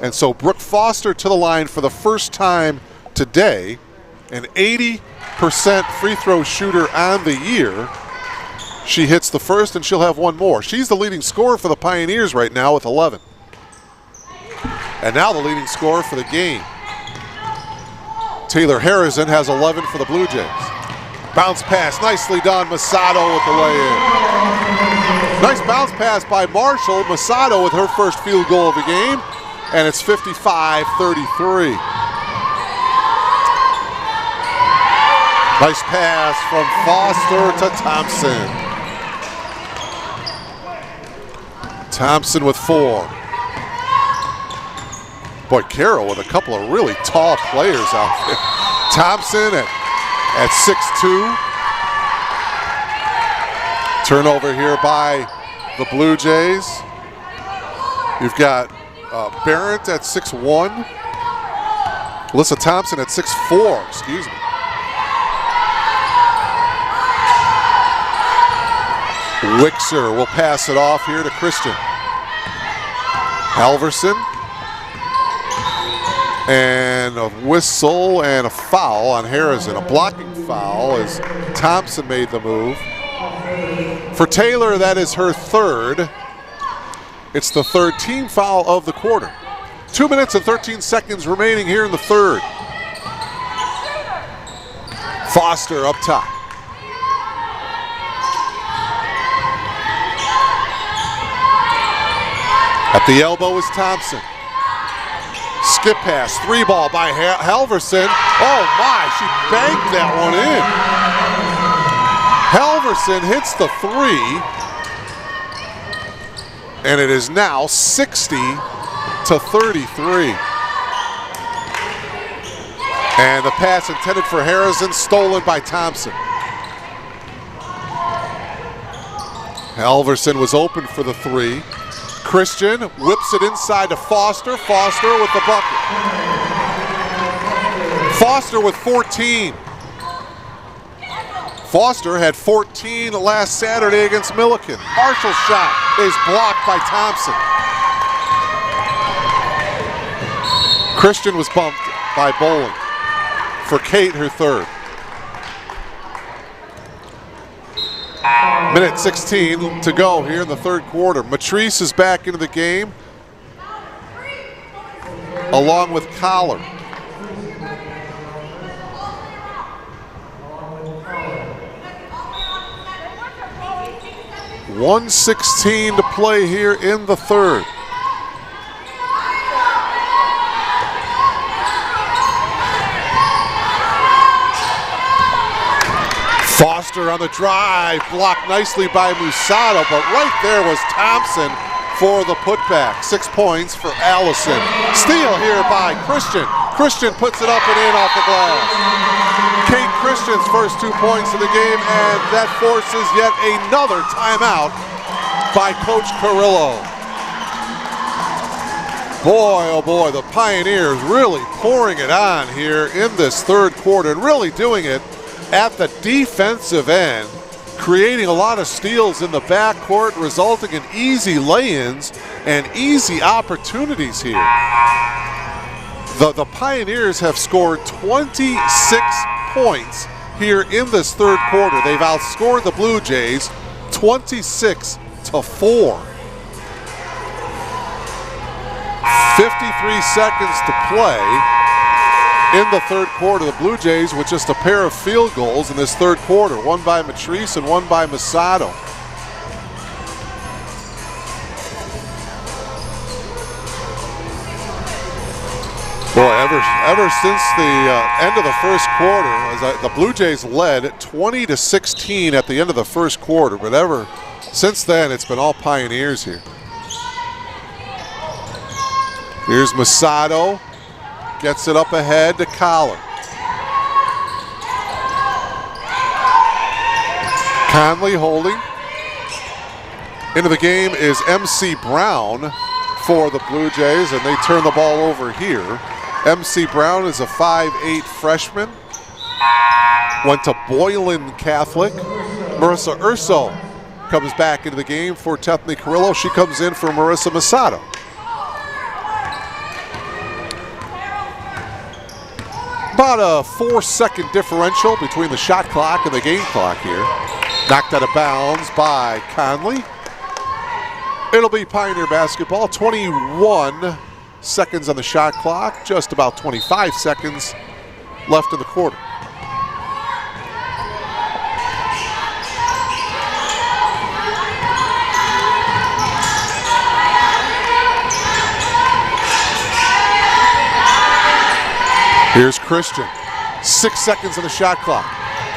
And so Brooke Foster to the line for the first time today, an 80% free throw shooter on the year. She hits the first, and she'll have one more. She's the leading scorer for the Pioneers right now with 11. And now the leading scorer for the game. Taylor Harrison has 11 for the Blue Jays. Bounce pass, nicely done. Masato with the lay-in. Nice bounce pass by Marshall. Masato with her first field goal of the game. and it's 55-33. Nice pass from Foster to Thompson. Thompson with 4. Boy, Carroll with a couple of really tall players out there. Thompson at 6'2". Turnover here by the Blue Jays. You've got Barrett at 6'1". Alyssa Thompson at 6'4", excuse me. Wixer will pass it off here to Christian. Halverson. And a whistle and a foul on Harrison. A blocking foul as Thompson made the move. For Taylor, that is her 3rd. It's the 3rd team foul of the quarter. 2 minutes and 13 seconds remaining here in the 3rd. Foster up top. At the elbow is Thompson. Skip pass, 3-ball by Halverson. Oh my, she banked that one in. Halverson hits the 3. And it is now 60-33. And the pass intended for Harrison, stolen by Thompson. Halverson was open for the 3. Christian whips it inside to Foster. Foster with the bucket. Foster with 14. Foster had 14 last Saturday against Milliken. Marshall's shot is blocked by Thompson. Christian was bumped by Bowling. For Kate, her 3rd. Minute 16 to go here in the 3rd quarter. Matrice is back into the game, along with Collar. .116 to play here in the 3rd. Foster on the drive, blocked nicely by Musato, but right there was Thompson for the putback. 6 points for Allison. Steal here by Christian. Christian puts it up and in off the glass. Kate Christian's first 2 points of the game, and that forces yet another timeout by Coach Carrillo. Boy, oh boy, the Pioneers really pouring it on here in this 3rd quarter and really doing it at the defensive end, creating a lot of steals in the backcourt, resulting in easy lay-ins and easy opportunities here. The Pioneers have scored 26 points here in this 3rd quarter. They've outscored the Blue Jays 26-4. 53 seconds to play in the 3rd quarter. The Blue Jays with just a pair of field goals in this 3rd quarter, one by Matrice and one by Masato. Boy, ever since the end of the 1st quarter, as the Blue Jays led 20-16 at the end of the 1st quarter, but ever since then, it's been all Pioneers here. Here's Masato. Gets it up ahead to Collar. Conley holding. Into the game is MC Brown for the Blue Jays, and they turn the ball over here. MC Brown is a 5'8" freshman. Went to Boylan Catholic. Marissa Urso comes back into the game for Tethany Carrillo. She comes in for Marissa Masato. About a 4-second differential between the shot clock and the game clock here. Knocked out of bounds by Conley. It'll be Pioneer basketball. 21 seconds on the shot clock. Just about 25 seconds left in the quarter. Here's Christian. 6 seconds on the shot clock.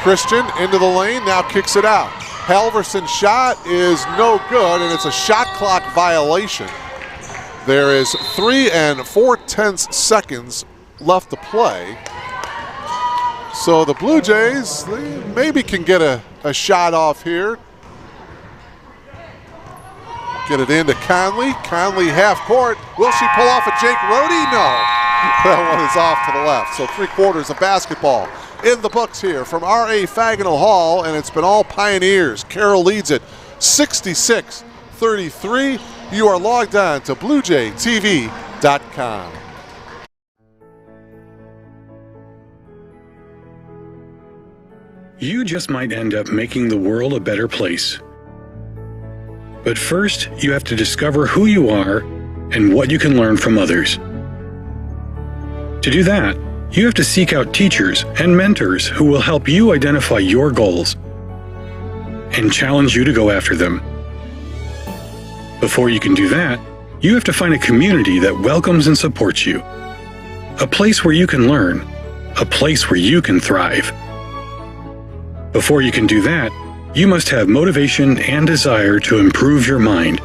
Christian into the lane, now kicks it out. Halverson's shot is no good, and it's a shot clock violation. There is 3 4/10 seconds left to play. So the Blue Jays, they maybe can get a shot off here. Get it into Conley. Conley half court. Will she pull off a Jake Rohde? No. That one is off to the left. So 3/4 of basketball in the books here from R.A. Fagnall Hall, and it's been all Pioneers. Carroll leads it 66-33. You are logged on to BlueJayTV.com. You just might end up making the world a better place. But first, you have to discover who you are and what you can learn from others. To do that, you have to seek out teachers and mentors who will help you identify your goals and challenge you to go after them. Before you can do that, you have to find a community that welcomes and supports you. A place where you can learn, a place where you can thrive. Before you can do that, you must have motivation and desire to improve your mind,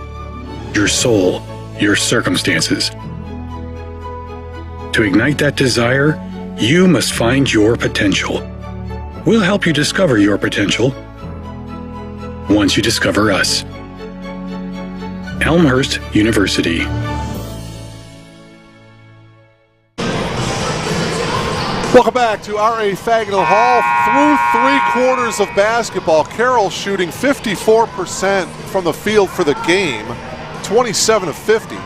your soul, your circumstances. To ignite that desire, you must find your potential. We'll help you discover your potential once you discover us. Elmhurst University. Welcome back to R.A. Fagnall Hall. Through 3/4 of basketball, Carroll shooting 54% from the field for the game, 27 of 50.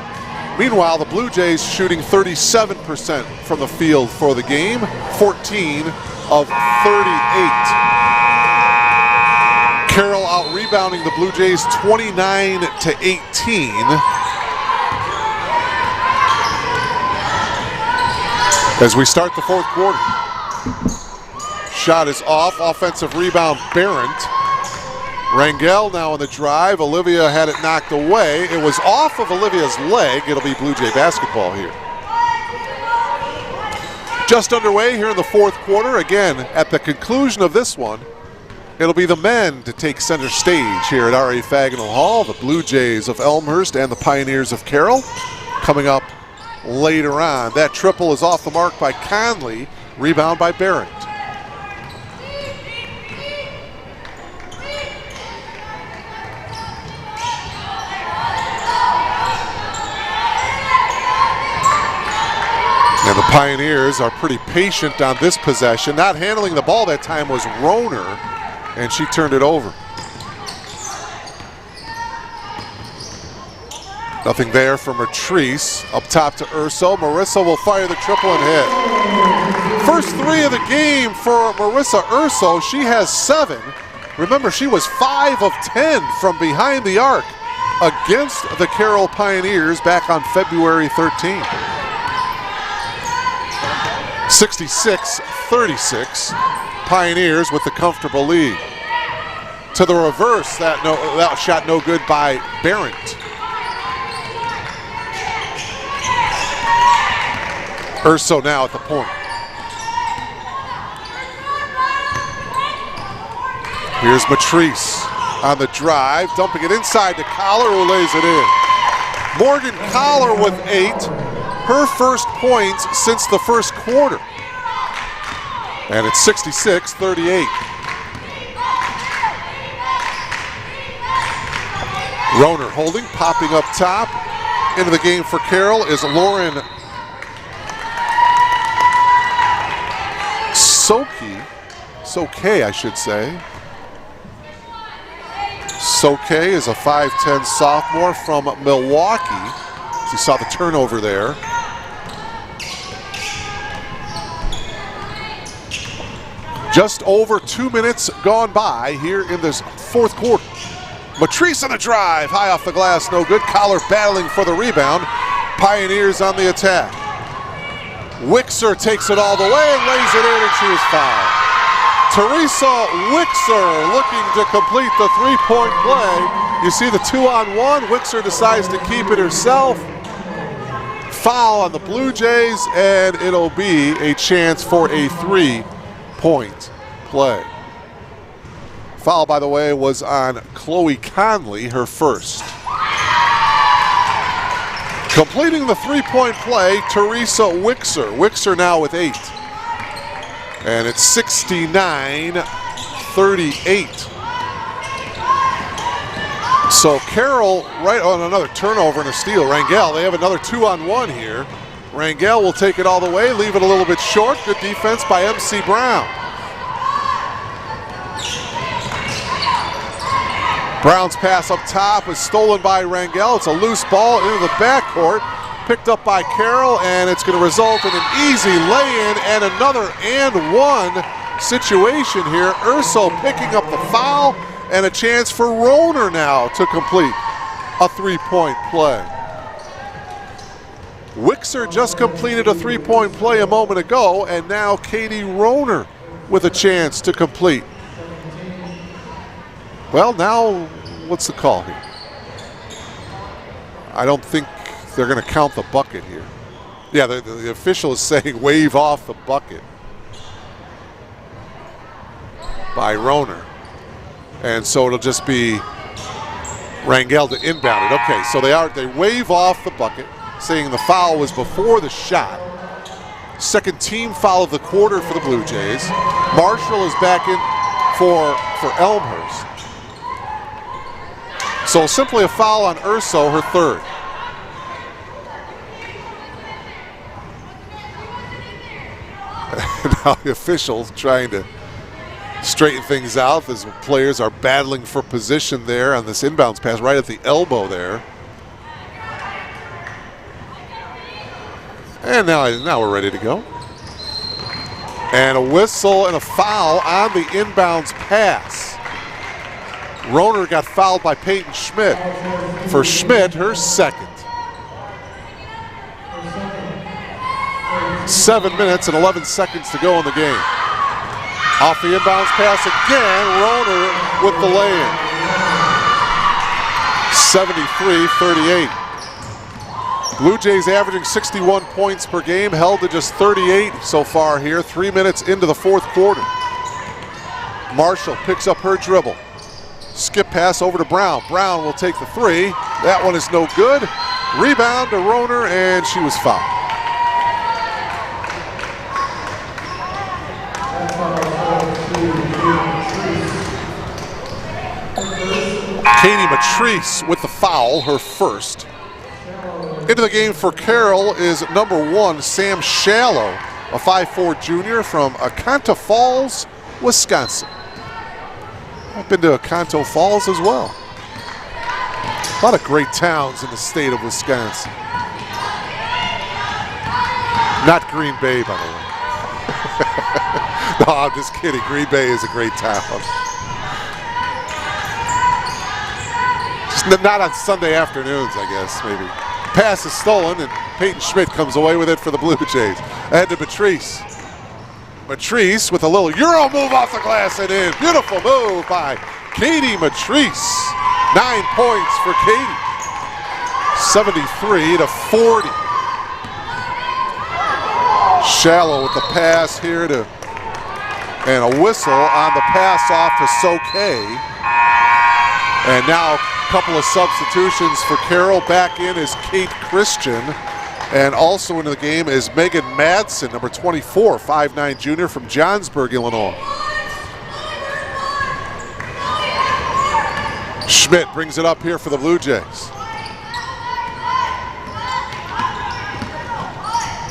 Meanwhile, the Blue Jays shooting 37% from the field for the game, 14 of 38. Carroll out-rebounding the Blue Jays 29-18. As we start the 4th quarter. Shot is off, offensive rebound, Barrett. Rangel now on the drive. Olivia had it knocked away. It was off of Olivia's leg. It'll be Blue Jay basketball here. Just underway here in the 4th quarter. Again, at the conclusion of this one, it'll be the men to take center stage here at R.A. Fagnall Hall. The Blue Jays of Elmhurst and the Pioneers of Carroll coming up later on. That triple is off the mark by Conley. Rebound by Barrett. And the Pioneers are pretty patient on this possession. Not handling the ball that time was Rohner, and she turned it over. Nothing there from Matrice. Up top to Urso. Marissa will fire the triple and hit. First 3 of the game for Marissa Urso. She has 7. Remember, she was 5 of 10 from behind the arc against the Carroll Pioneers back on February 13th. 66-36. Pioneers with the comfortable lead. To the reverse, that shot no good by Barrett. Urso now at the point. Here's Matrice on the drive, dumping it inside to Collar, who lays it in. Morgan Collar with 8, her first points since the 1st quarter. And it's 66-38. Rohner holding, popping up top. Into the game for Carroll is Lauren Soke, I should say. Soke is a 5'10 sophomore from Milwaukee. You saw the turnover there. Just over 2 minutes gone by here in this 4th quarter. Matrice on the drive, high off the glass, no good. Collar battling for the rebound. Pioneers on the attack. Wixer takes it all the way and lays it in, and she is fouled. Teresa Wixer looking to complete the 3-point play. You see the 2-on-1. Wixer decides to keep it herself. Foul on the Blue Jays, and it'll be a chance for a 3-point play. Foul, by the way, was on Chloe Conley, her first. Completing the 3-point play, Teresa Wixer. Wixer now with 8. And it's 69-38. So Carroll, right on another turnover and a steal. Rangel, they have another 2-on-1 here. Rangel will take it all the way, leave it a little bit short. Good defense by MC Brown. Brown's pass up top is stolen by Rangel. It's a loose ball into the backcourt. Picked up by Carroll, and it's going to result in an easy lay-in and another and-one situation here. Urso picking up the foul, and a chance for Roner now to complete a 3-point play. Wixer just completed a 3-point play a moment ago, and now Katie Roner with a chance to complete. Well, now, what's the call here? I don't think they're going to count the bucket here. Yeah, the official is saying wave off the bucket by Roner. And so it'll just be Rangel to inbound it. Okay, so they wave off the bucket, saying the foul was before the shot. Second team foul of the quarter for the Blue Jays. Marshall is back in for Elmhurst. So simply a foul on Urso, her third. Now the officials trying to straighten things out as players are battling for position there on this inbounds pass right at the elbow there. And now we're ready to go. And a whistle and a foul on the inbounds pass. Roner got fouled by Peyton Schmidt. For Schmidt, her second. 7 minutes and 11 seconds to go in the game. Off the inbounds pass again, Roner with the lay-in. 73-38. Blue Jays averaging 61 points per game, held to just 38 so far here, 3 minutes into the fourth quarter. Marshall picks up her dribble. Skip pass over to Brown. Brown will take the three. That one is no good. Rebound to Roner, and she was fouled. Katie Matrice with the foul, her first. Into the game for Carroll is number 1, Sam Shallow, a 5'4" junior from Aconto Falls, Wisconsin. I've been to Aconto Falls as well. A lot of great towns in the state of Wisconsin. Not Green Bay, by the way. No, I'm just kidding. Green Bay is a great town. Just not on Sunday afternoons, I guess, maybe. Pass is stolen, and Peyton Schmidt comes away with it for the Blue Jays. Ahead to Matrice. Matrice with a little Euro move off the glass and in. Beautiful move by Katie Matrice. 9 points for Katie. 73-40. Shallow with the pass here to, and a whistle on the pass off to Soke. And now a couple of substitutions for Carroll. Back in is Kate Christian. And also into the game is Megan Madsen, number 24, 5'9" junior from Johnsburg, Illinois. Schmidt brings it up here for the Blue Jays.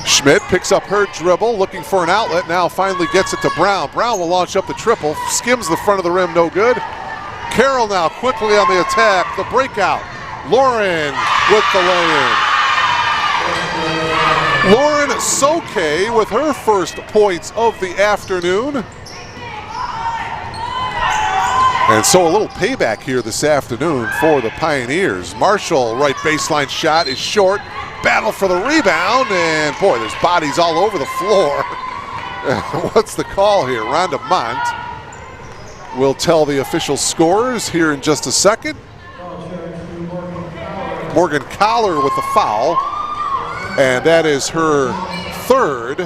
Schmidt picks up her dribble, looking for an outlet, now finally gets it to Brown. Brown will launch up the triple, skims the front of the rim, no good. Carroll now quickly on the attack, the breakout. Lauren with the lay-in. Lauren Soke with her first points of the afternoon. And so a little payback here this afternoon for the Pioneers. Marshall, right baseline shot is short. Battle for the rebound, and boy, there's bodies all over the floor. What's the call here? Rhonda Mont will tell the official scores here in just a second. Morgan Collar with the foul. And that is her third.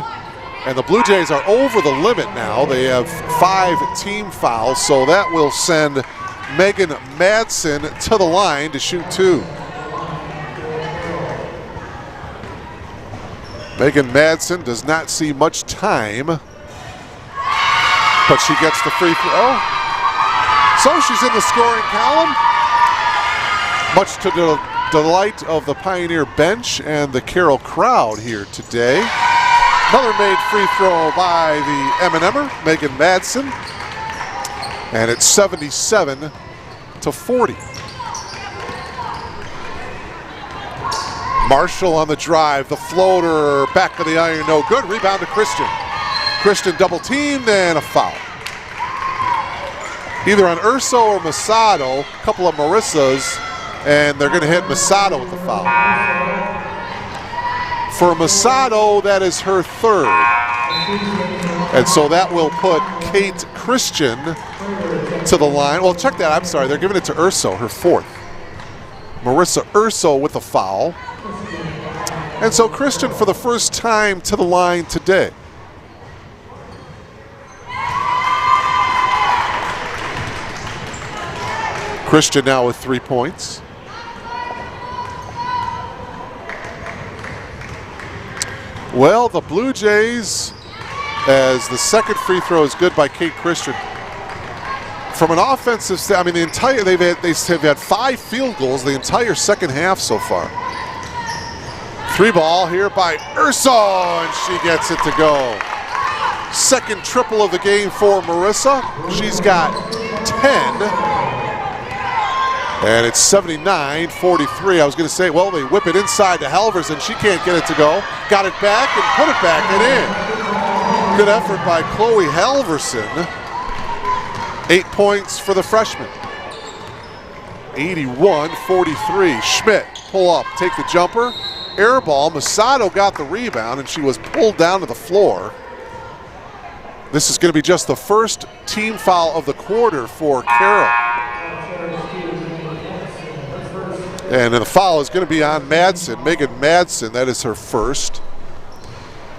And the Blue Jays are over the limit now. They have 5 team fouls, so that will send Megan Madsen to the line to shoot 2. Megan Madsen does not see much time, but she gets the free throw. So she's in the scoring column, much to the delight of the Pioneer bench and the Carroll crowd here today. Another made free throw by the M&M'er, Megan Madsen, and it's 77 to 40. Marshall on the drive, the floater, back of the iron, no good. Rebound to Christian. Christian double teamed and a foul. Either on Urso or Masato, a couple of Marissas, and they're going to hit Masato with the foul. For Masato, that is her third. And so that will put Kate Christian to the line. Well, check that, I'm sorry, they're giving it to Urso, her fourth. Marissa Urso with the foul. And so Christian for the first time to the line today. Christian now with 3 points. Well, the Blue Jays, as the second free throw is good by Kate Christian. From an offensive standpoint, I mean, they've had 5 field goals the entire second half so far. 3 ball here by Urso, and she gets it to go. Second triple of the game for Marissa. She's got 10. And it's 79-43. I was going to say, well, they whip it inside to Halvers, and she can't get it to go. Got it back and put it back and in. Good effort by Chloe Halverson. 8 points for the freshman. 81-43. Schmidt, pull up, take the jumper. Air ball. Masato got the rebound, and she was pulled down to the floor. This is going to be just the first team foul of the quarter for Carroll. And the foul is going to be on Madsen, Megan Madsen. That is her first.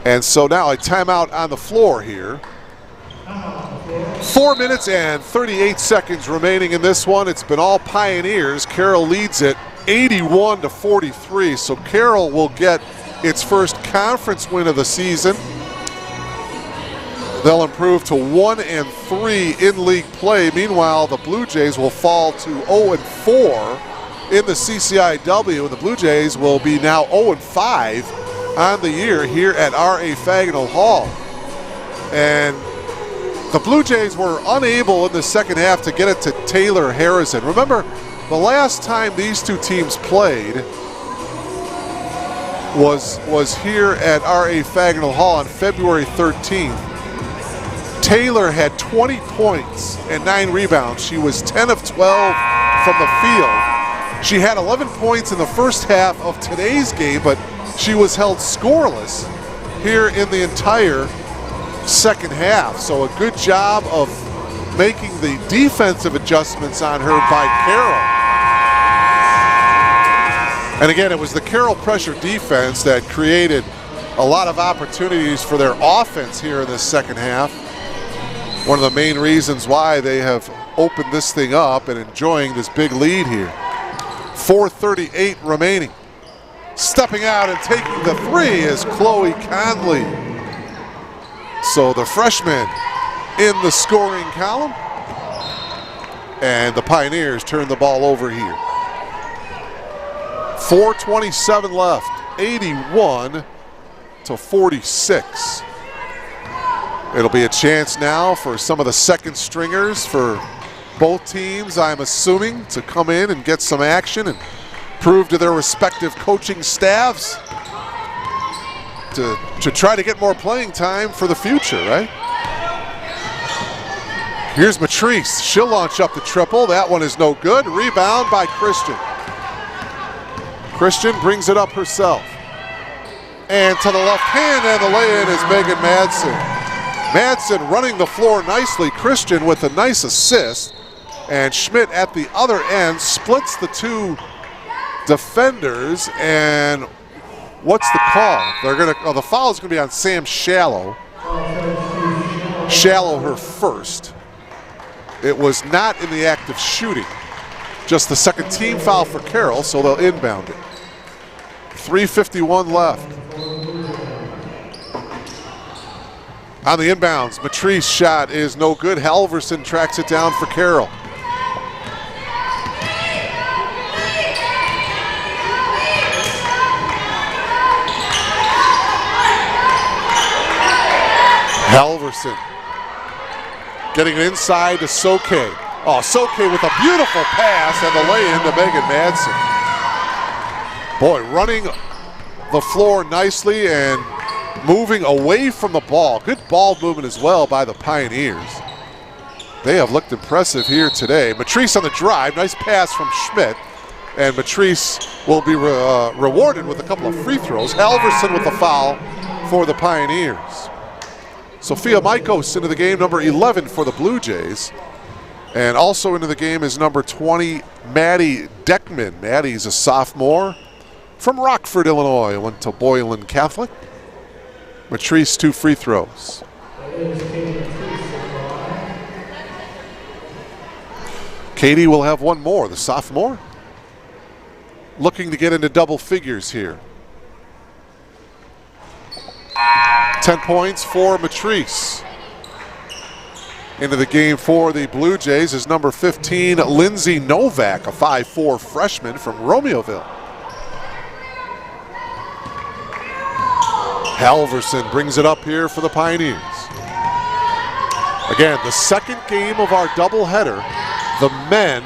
And so now a timeout on the floor here. 4 minutes and 38 seconds remaining in this one. It's been all Pioneers. Carroll leads it 81-43. So Carroll will get its first conference win of the season. They'll improve to 1-3 in league play. Meanwhile, the Blue Jays will fall to 0-4 in the CCIW, and the Blue Jays will be now 0-5 on the year here at R.A. Fagnall Hall. And the Blue Jays were unable in the second half to get it to Taylor Harrison. Remember, the last time these two teams played was here at R.A. Fagnall Hall on February 13th. Taylor had 20 points and 9 rebounds. She was 10 of 12 from the field. She had 11 points in the first half of today's game, but she was held scoreless here in the entire second half. So a good job of making the defensive adjustments on her by Carroll. And again, it was the Carroll pressure defense that created a lot of opportunities for their offense here in this second half. One of the main reasons why they have opened this thing up and enjoying this big lead here. 4:38 remaining. Stepping out and taking the three is Chloe Conley. So the freshman in the scoring column. And the Pioneers turn the ball over here. 4:27 left. 81-46. It'll be a chance now for some of the second stringers for both teams, I'm assuming, to come in and get some action and prove to their respective coaching staffs to try to get more playing time for the future, right? Here's Matrice. She'll launch up the triple. That one is no good. Rebound by Christian. Christian brings it up herself. And to the left hand, and the lay-in is Megan Madsen. Madsen running the floor nicely. Christian with a nice assist. And Schmidt at the other end splits the two defenders and What's the call? They're going to. Oh, the foul is going to be on Sam Shallow. Shallow, her first. It was not in the act of shooting. Just the second team foul for Carroll, so they'll inbound it. 3:51 left. On the inbounds, Matrice shot is no good. Halverson tracks it down for Carroll. Halverson getting it inside to Soke. Oh, Soke with a beautiful pass and the lay-in to Megan Madsen. Boy, running the floor nicely and moving away from the ball. Good ball movement as well by the Pioneers. They have looked impressive here today. Matrice on the drive. Nice pass from Schmidt. And Matrice will be rewarded with a couple of free throws. Halverson with the foul for the Pioneers. Sophia Maikos into the game, number 11 for the Blue Jays. And also into the game is number 20, Maddie Deckman. Maddie's a sophomore from Rockford, Illinois. Went to Boylan Catholic. Matrice, 2 free throws. Katie will have one more, the sophomore. Looking to get into double figures here. 10 points for Matrice. Into the game for the Blue Jays is number 15, Lindsay Novak, a 5'4" freshman from Romeoville. Halverson brings it up here for the Pioneers. Again, the second game of our doubleheader. The men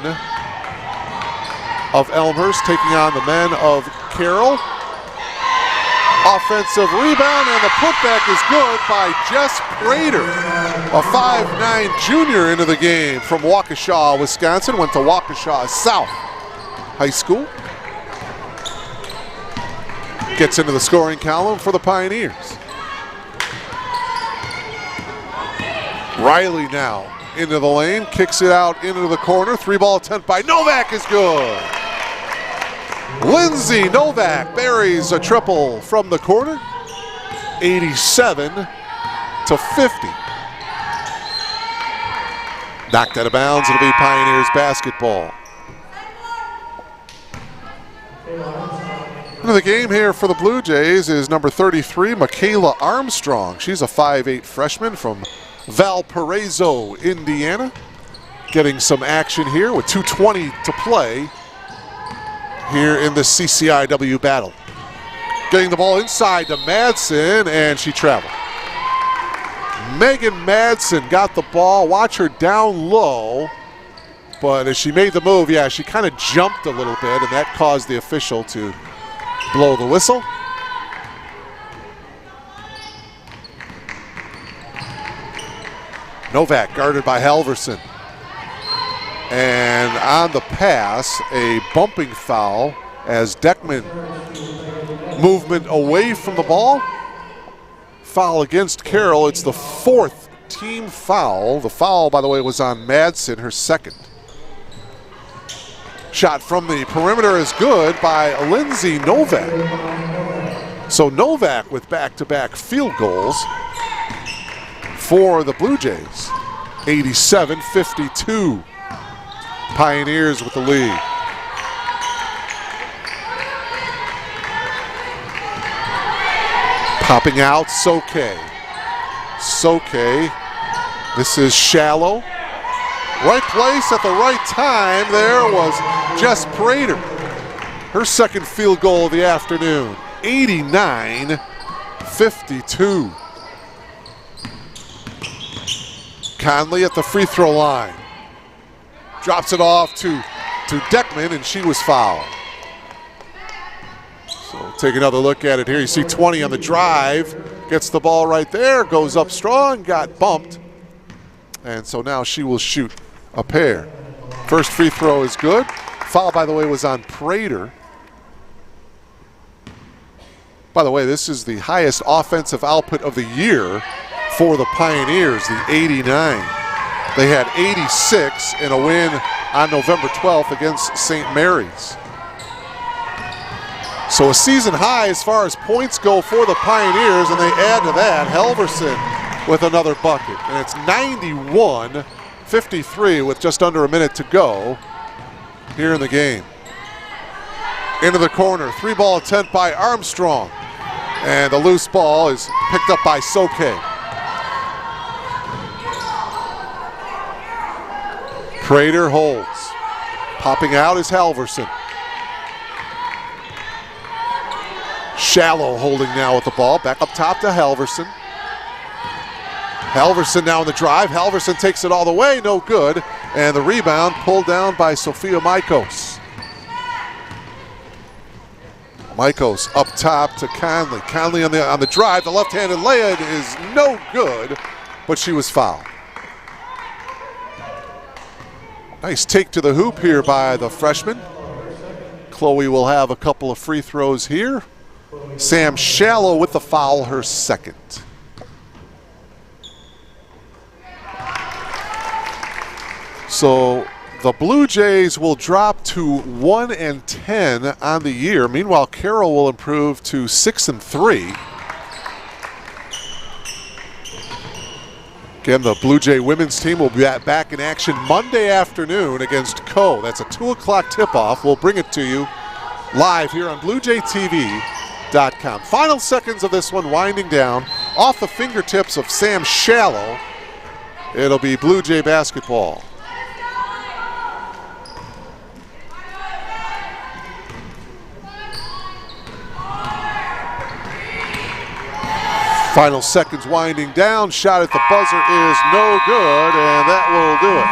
of Elmhurst taking on the men of Carroll. Offensive rebound, and the putback is good by Jess Prater, a 5'9" junior into the game from Waukesha, Wisconsin. Went to Waukesha South High School. Gets into the scoring column for the Pioneers. Riley now into the lane, kicks it out into the corner. 3-ball attempt by Novak is good. Lindsay Novak buries a triple from the corner. 87 to 50. Knocked out of bounds. It'll be Pioneers basketball. Into the game here for the Blue Jays is number 33, Michaela Armstrong. She's a 5'8" freshman from Valparaiso, Indiana. Getting some action here with 2:20 to play here in the CCIW battle. Getting the ball inside to Madsen, and she traveled. Megan Madsen got the ball. Watch her down low. But as she made the move, yeah, she kind of jumped a little bit, and that caused the official to blow the whistle. Novak guarded by Halverson. And on the pass, a bumping foul as Deckman movement away from the ball. Foul against Carroll. It's the 4th team foul. The foul, by the way, was on Madsen, her 2nd. Shot from the perimeter is good by Lindsay Novak. So Novak with back-to-back field goals for the Blue Jays. 87-52. Pioneers with the lead. Popping out, Soke. Soke. This is Shallow. Right place at the right time. There was Jess Prater. Her 2nd field goal of the afternoon. 89-52. Conley at the free throw line. Drops it off to Deckman, and she was fouled. So take another look at it here. You see 20 on the drive. Gets the ball right there. Goes up strong. Got bumped. And so now she will shoot a pair. First free throw is good. Foul, by the way, was on Prater. By the way, this is the highest offensive output of the year for the Pioneers, the 89. They had 86 in a win on November 12th against St. Mary's. So a season high as far as points go for the Pioneers, and they add to that Halverson with another bucket. And it's 91-53 with just under a minute to go here in the game. Into the corner, 3-ball attempt by Armstrong. And the loose ball is picked up by Soke. Prater holds. Popping out is Halverson. Shallow holding now with the ball. Back up top to Halverson. Halverson now in the drive. Halverson takes it all the way. No good. And the rebound pulled down by Sophia Maikos. Maikos up top to Conley. Conley on the drive. The left-handed layup is no good, but she was fouled. Nice take to the hoop here by the freshman. Chloe will have a couple of free throws here. Sam Shallow with the foul, her second. So the Blue Jays will drop to 1-10 on the year. Meanwhile, Carroll will improve to 6-3. Again, the Blue Jay women's team will be back in action Monday afternoon against Co. That's a 2 o'clock tip-off. We'll bring it to you live here on BlueJayTV.com. Final seconds of this one winding down. Off the fingertips of Sam Shallow, it'll be Blue Jay basketball. Final seconds winding down. Shot at the buzzer is no good, and that will do it.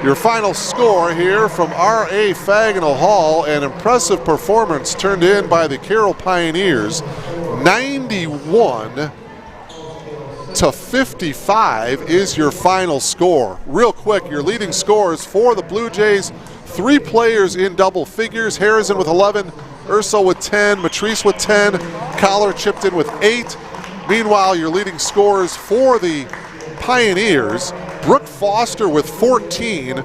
Your final score here from R.A. Fagnall Hall, an impressive performance turned in by the Carroll Pioneers. 91-55 is your final score. Real quick, your leading scorers for the Blue Jays, 3 players in double figures. Harrison with 11, Urso with 10, Matrice with 10, Collar chipped in with 8. Meanwhile, your leading scorers for the Pioneers, Brooke Foster with 14,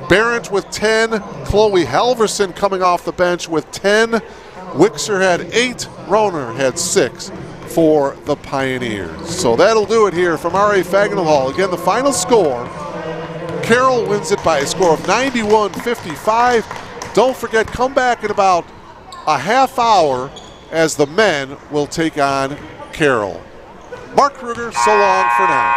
Barrett with 10, Chloe Halverson coming off the bench with 10, Wixer had 8, Roner had 6 for the Pioneers. So that'll do it here from R.A. Fagnall Hall. Again, the final score, Carroll wins it by a score of 91-55. Don't forget, come back in about a half hour as the men will take on Carroll. Mark Kruger, so long for now.